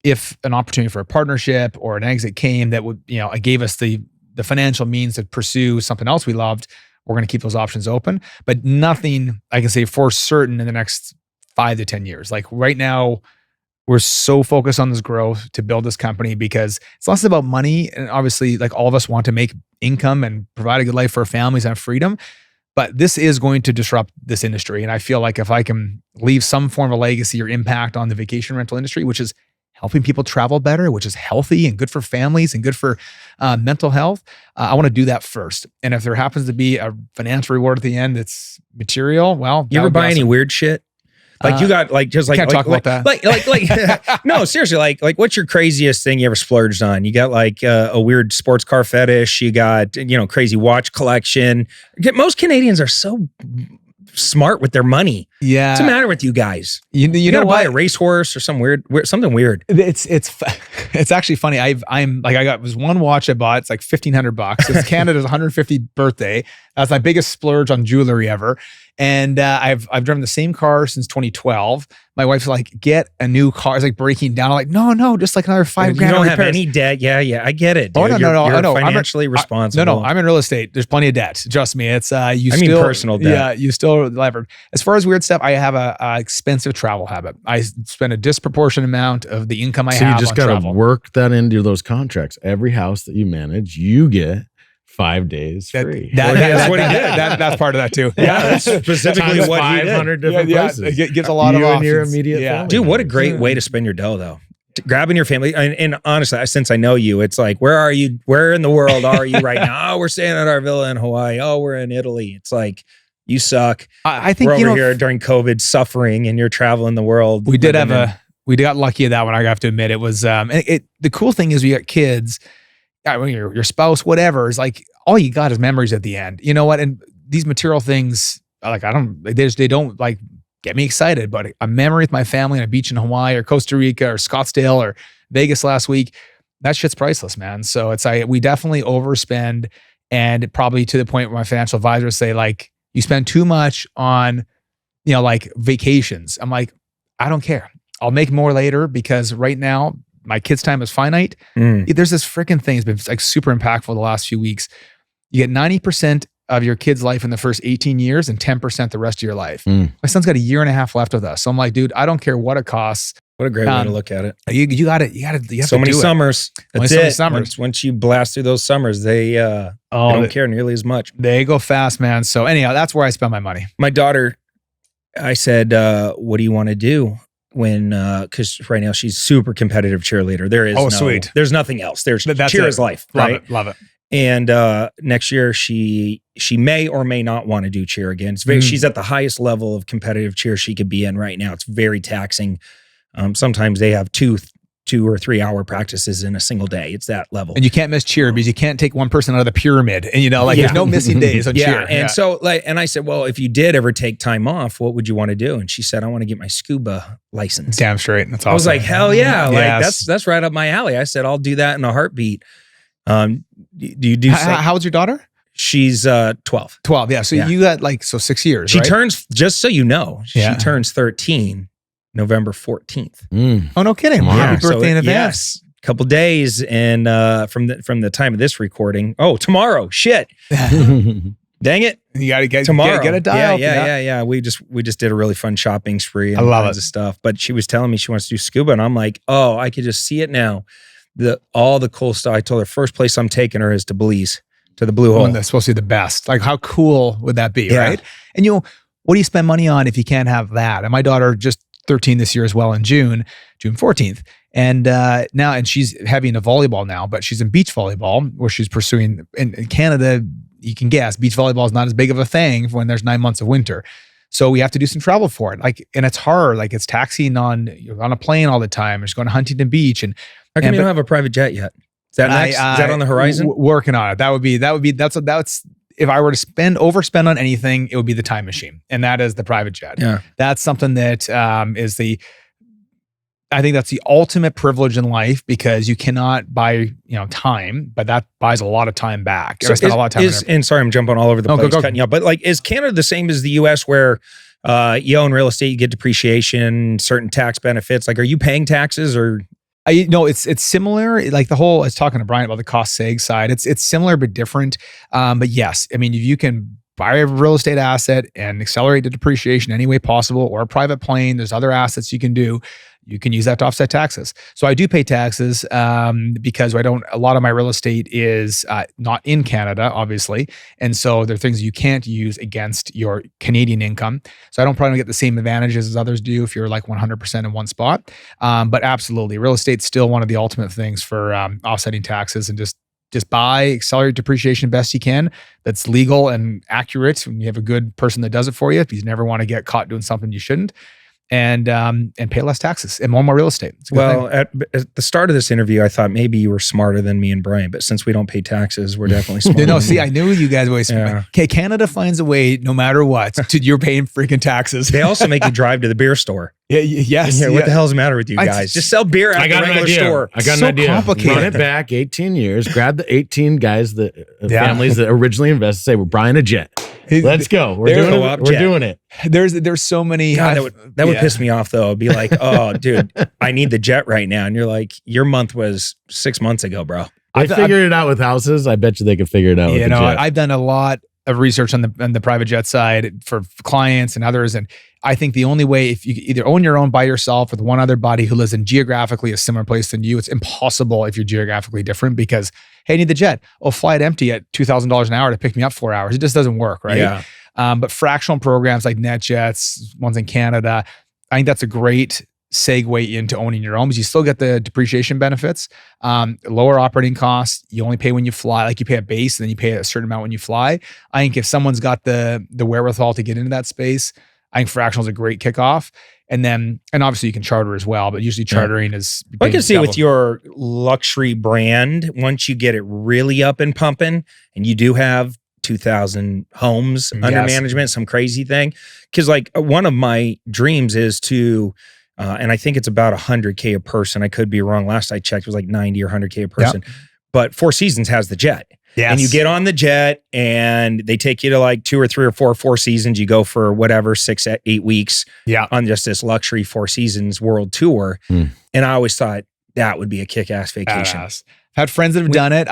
if an opportunity for a partnership or an exit came that would, it gave us the financial means to pursue something else we loved, we're going to keep those options open. But nothing I can say for certain in the next 5 to 10 years. Like right now, we're so focused on this growth to build this company because it's less about money. And obviously, like all of us want to make income and provide a good life for our families and have freedom. But this is going to disrupt this industry. And I feel like if I can leave some form of legacy or impact on the vacation rental industry, which is helping people travel better, which is healthy and good for families and good for mental health, I want to do that first. And if there happens to be a financial reward at the end that's material, well, you ever buy any weird shit? Like you got like just like can't talk about that. Like no, seriously, like what's your craziest thing you ever splurged on? You got like a weird sports car fetish, you got crazy watch collection. Most Canadians are so smart with their money. Yeah. What's the matter with you guys? You gotta know buy what? a racehorse or something weird. It's actually funny. Was one watch I bought. It's like $1,500. It's Canada's 150th birthday. That's my biggest splurge on jewelry ever. And I've driven the same car since 2012. My wife's like, get a new car. It's like breaking down. I'm like, no, just like another $5,000. You don't have any debt. Yeah, I get it. Dude. Oh, no, You're financially responsible. No, I'm in real estate. There's plenty of debt. Trust me. It's personal debt. Yeah, you still levered. As far as weird stuff, I have a expensive travel habit. I spend a disproportionate amount of the income I have on travel. So you just got to work that into those contracts. Every house that you manage, you get 5 days free. That's what he did. That's part of that too. Yeah, that's specifically what he did. 500 different places. It gives a lot of you options. and your immediate family. Dude, what a great way to spend your dough, though. Grabbing your family. And honestly, since I know you, it's like, where are you? Where in the world are you right now? Oh, we're staying at our villa in Hawaii. Oh, we're in Italy. It's like, you suck. I think we're over here during COVID suffering and you're traveling the world. We got lucky at that one. I have to admit, it was, the cool thing is we got kids. Your spouse, whatever, is like, all you got is memories at the end. You know what? And these material things, like, they don't like get me excited, but a memory with my family on a beach in Hawaii or Costa Rica or Scottsdale or Vegas last week, that shit's priceless, man. So it's we definitely overspend, and probably to the point where my financial advisors say, like, you spend too much on, like vacations. I'm like, I don't care. I'll make more later, because right now, my kids' time is finite. There's this freaking thing that's been like super impactful the last few weeks. You get 90% of your kid's life in the first 18 years and 10% the rest of your life. My son's got a year and a half left with us. So I'm like, dude, I don't care what it costs. What a great way to look at it. You got it. You have so to many do summers. That's it. Many Summers. Once you blast through those summers, they don't care nearly as much. They go fast, man. So anyhow, that's where I spend my money. My daughter, I said, what do you want to do? Because right now she's super competitive cheerleader. There is sweet. There's nothing else. That's cheer is life. Right? Love it. And next year she may or may not want to do cheer again. She's at the highest level of competitive cheer she could be in right now. It's very taxing. Sometimes they have two or 3 hour practices in a single day. It's that level. And you can't miss cheer because you can't take one person out of the pyramid. And there's no missing days on cheer. And so and I said, well, if you did ever take time off, what would you want to do? And she said, I want to get my scuba license. Damn straight. That's awesome. I was like, hell yeah. Yes. Like that's right up my alley. I said, I'll do that in a heartbeat. Do you do how old's your daughter? She's 12. 12, yeah. So you got 6 years, She right? turns, just so you know, she turns 13 November 14th. Oh, no kidding. Happy birthday in advance. Yes, couple days, and from the time of this recording. Oh, tomorrow. Shit. Dang it. You got to get tomorrow. Get a dial. Yeah. We just did a really fun shopping spree and I love kinds of stuff. But she was telling me she wants to do scuba, and I'm like, oh, I could just see it now. All the cool stuff. I told her first place I'm taking her is to Belize, to the Blue Hole. That's supposed to be the best. Like, how cool would that be, right? And what do you spend money on if you can't have that? And my daughter just 13 this year as well in June 14th. And and she's heavy into volleyball now, but she's in beach volleyball, where she's pursuing in Canada. You can guess beach volleyball is not as big of a thing when there's 9 months of winter. So we have to do some travel for it. And it's hard. Like, it's taxing you're on a plane all the time. You're just going to Huntington Beach. And how come you don't have a private jet yet? Is that next? Is that on the horizon? Working on it. That's if I were to overspend on anything, it would be the time machine. And that is the private jet. Yeah. That's something that I think that's the ultimate privilege in life, because you cannot buy, time, but that buys a lot of time back. So I spend a lot of time. And sorry, I'm jumping all over the place, cutting you up, but is Canada the same as the US, where you own real estate, you get depreciation, certain tax benefits? Like, are you paying taxes or? No, it's similar. Like I was talking to Bryant about the cost seg side. It's similar but different. But yes, I mean, if you can buy a real estate asset and accelerate the depreciation any way possible, or a private plane, there's other assets you can do. You can use that to offset taxes. So I do pay taxes because a lot of my real estate is not in Canada, obviously. And so there are things you can't use against your Canadian income. So I don't probably get the same advantages as others do if you're like 100% in one spot. But absolutely, real estate's still one of the ultimate things for offsetting taxes, and just buy, accelerate depreciation best you can. That's legal and accurate when you have a good person that does it for you, if you never want to get caught doing something you shouldn't. and pay less taxes and more real estate. It's a good Well, thing. at the start of this interview, I thought maybe you were smarter than me and Bryant, but since we don't pay taxes, we're definitely smarter. No, see, I knew you guys always. Yeah. Okay, Canada finds a way, no matter what, you're paying freaking taxes. They also make you drive to the beer store. Yes. Yeah, what the hell's the matter with you guys? Just sell beer at the regular store. I got So an idea. complicated. Run it back 18 years. Grab the 18 guys, families that originally invested. Say we're buying a jet. Let's go. We're doing it. We're doing it. There's so many. God, that would piss me off though. It'd be like, oh, dude, I need the jet right now, and you're like, your month was 6 months ago, bro. I figured it out with houses. I bet you they could figure it out with the jet. I've done a lot of research on the private jet side for clients and others, and I think the only way, if you either own your own by yourself with one other buddy who lives in geographically a similar place than you, it's impossible if you're geographically different because, hey, I need the jet. Oh, fly it empty at $2,000 an hour to pick me up 4 hours. It just doesn't work, right? Yeah. But fractional programs like NetJets, ones in Canada, I think that's a great segue into owning your own because you still get the depreciation benefits, lower operating costs. You only pay when you fly, like you pay a base and then you pay a certain amount when you fly. I think if someone's got the wherewithal to get into that space, I think fractional is a great kickoff. And obviously you can charter as well, but usually chartering is. I can see with your luxury brand, once you get it really up and pumping, and you do have 2,000 homes under management, some crazy thing. Because like one of my dreams is to, and I think it's about 100K a person. I could be wrong. Last I checked, it was like 90 or 100K a person. Yep. But Four Seasons has the jet. Yes. And you get on the jet and they take you to like 2 or 3 or 4 Four Seasons. You go for whatever, 6, 8 weeks on just this luxury Four Seasons world tour. And I always thought that would be a kick-ass vacation. I've had friends that have done it.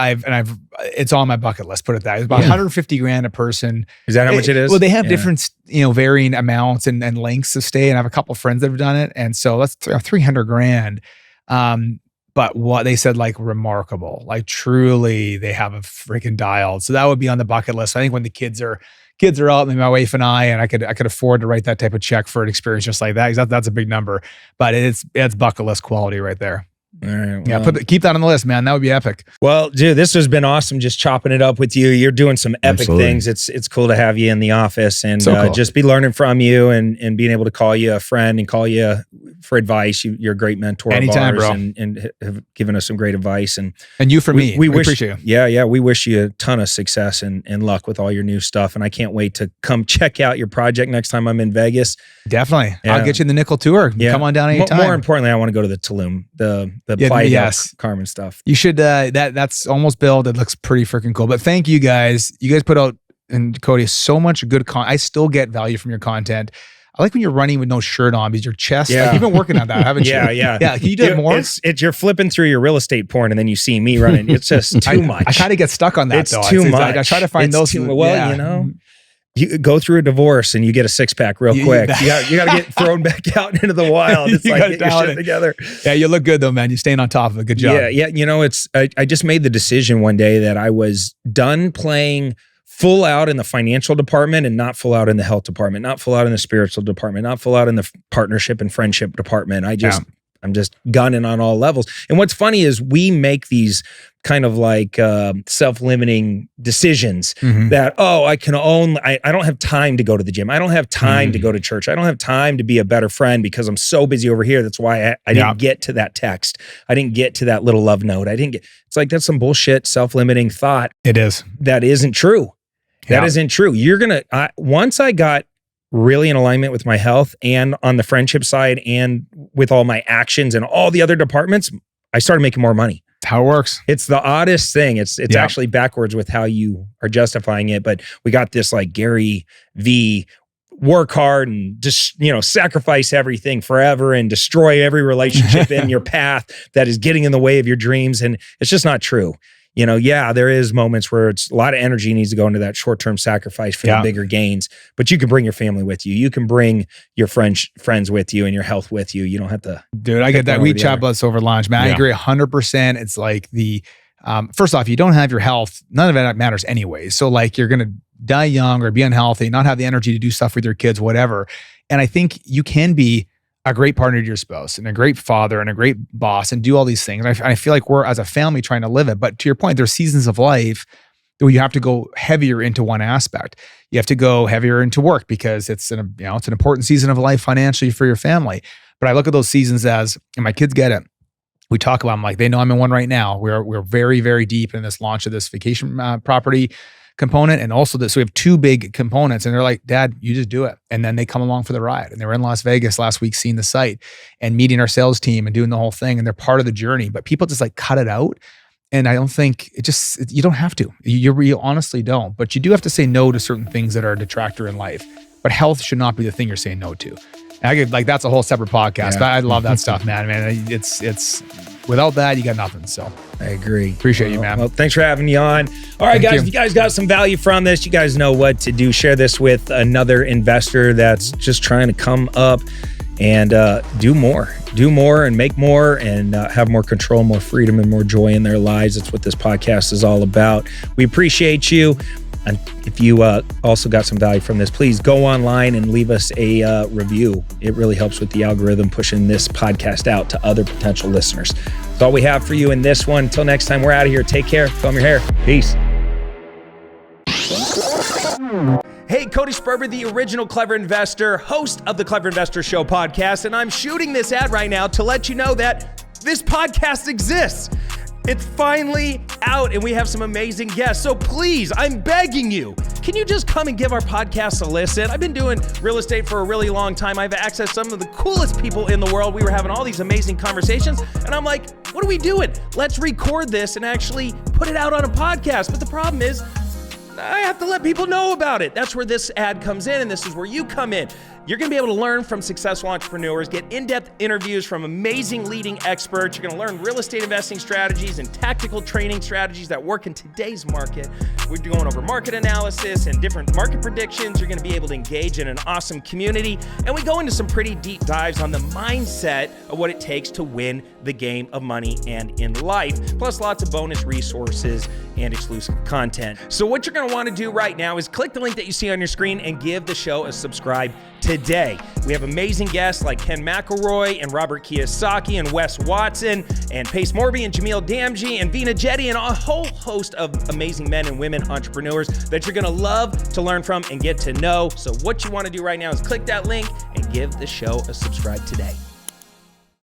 It's on my bucket list. Put it that. It's about $150,000 a person. Is that how much it is? Well, they have different, varying amounts and lengths of stay. And I have a couple of friends that have done it. And so that's $300,000. But what they said, like remarkable, like truly they have a freaking dialed. So that would be on the bucket list. I think when the kids are out, maybe my wife and I could afford to write that type of check for an experience just like that. Because that's a big number, but it's bucket list quality right there. All right, well, keep that on the list, man. That would be epic. Well, dude, this has been awesome. Just chopping it up with you. You're doing some epic things. It's cool to have you in the office and so cool. Just be learning from you and being able to call you a friend and call you for advice. You're a great mentor anytime, of ours, bro. And have given us some great advice. And you for me. We appreciate you. Yeah. We wish you a ton of success and luck with all your new stuff. And I can't wait to come check out your project next time I'm in Vegas. Definitely. Yeah. I'll get you in the nickel tour. Yeah. Come on down anytime. More importantly, I want to go to the Tulum, the Playa Carmen stuff. You should, that's almost built. It looks pretty freaking cool. But thank you guys. You guys put out, and Cody, so much good content. I still get value from your content. I like when you're running with no shirt on because your chest, like, you've been working on that, haven't you? Yeah. Can you do it more? It's you're flipping through your real estate porn and then you see me running. It's just too much. I kind of get stuck on that. It's too much. I try to find those. You go through a divorce and you get a 6-pack real quick. You got to get thrown back out into the wild. It's like, get your shit together. Yeah, you look good though, man. You're staying on top of it. Good job. Yeah. I just made the decision one day that I was done playing full out in the financial department and not full out in the health department, not full out in the spiritual department, not full out in the partnership and friendship department. I'm just gunning on all levels. And what's funny is we make these kind of like self-limiting decisions that, I can own, I don't have time to go to the gym. I don't have time to go to church. I don't have time to be a better friend because I'm so busy over here. That's why I didn't get to that text. I didn't get to that little love note. It's like, that's some bullshit self-limiting thought. It is. That isn't true. That isn't true. Once I got really in alignment with my health and on the friendship side and with all my actions and all the other departments, I started making more money. That's how it works. It's the oddest thing. It's actually backwards with how you are justifying it. But we got this like Gary V, work hard and just, sacrifice everything forever and destroy every relationship in your path that is getting in the way of your dreams. And it's just not true. There is moments where it's a lot of energy needs to go into that short-term sacrifice for the bigger gains, but you can bring your family with you. You can bring your friends with you and your health with you. You don't have to. Dude, I get that. We chat about this over lunch, man. I agree 100%. It's like first off, you don't have your health. None of that matters anyway. So like you're going to die young or be unhealthy, not have the energy to do stuff with your kids, whatever. And I think you can be a great partner to your spouse and a great father and a great boss and do all these things. And I feel like we're as a family trying to live it. But to your point, there's seasons of life. you have to go heavier into one aspect. You have to go heavier into work because it's an important season of life financially for your family. But I look at those seasons as, and my kids get it. We talk about them like they know I'm in one right now. We're very, very deep in this launch of this vacation property component, and also this. So we have two big components, and they're like, "Dad, you just do it." And then they come along for the ride. And they were in Las Vegas last week, seeing the site and meeting our sales team and doing the whole thing. And they're part of the journey. But people just like cut it out. And I don't think you don't have to. You honestly don't. But you do have to say no to certain things that are a detractor in life. But health should not be the thing you're saying no to. That's a whole separate podcast. But I love that stuff, man. It's without that, you got nothing. So I agree. Appreciate you, man. Well, thanks for having me on. All right, guys, if you guys got some value from this, you guys know what to do. Share this with another investor that's just trying to come up and do more and make more and have more control, more freedom, and more joy in their lives. That's what this podcast is all about. We appreciate you. And if you also got some value from this, please go online and leave us a review. It really helps with the algorithm pushing this podcast out to other potential listeners. That's all we have for you in this one. Until next time, we're out of here. Take care. Comb your hair. Peace. Hey, Cody Sperber, the original Clever Investor, host of the Clever Investor Show podcast, and I'm shooting this ad right now to let you know that this podcast exists. It's finally out, and we have some amazing guests. So please, I'm begging you, can you just come and give our podcast a listen? I've been doing real estate for a really long time. I've accessed some of the coolest people in the world. We were having all these amazing conversations, and I'm like, what are we doing? Let's record this and actually put it out on a podcast. But the problem is, I have to let people know about it. That's where this ad comes in, and this is where you come in. You're going to be able to learn from successful entrepreneurs, get in-depth interviews from amazing leading experts. You're going to learn real estate investing strategies and tactical training strategies that work in today's market. We're going over market analysis and different market predictions. You're going to be able to engage in an awesome community. And we go into some pretty deep dives on the mindset of what it takes to win the game of money and in life, plus lots of bonus resources and exclusive content. So what you're going to want to do right now is click the link that you see on your screen and give the show a subscribe today. We have amazing guests like Ken McElroy and Robert Kiyosaki and Wes Watson and Pace Morby and Jamil Damji and Vina Jetty and a whole host of amazing men and women entrepreneurs that you're going to love to learn from and get to know. So what you want to do right now is click that link and give the show a subscribe today.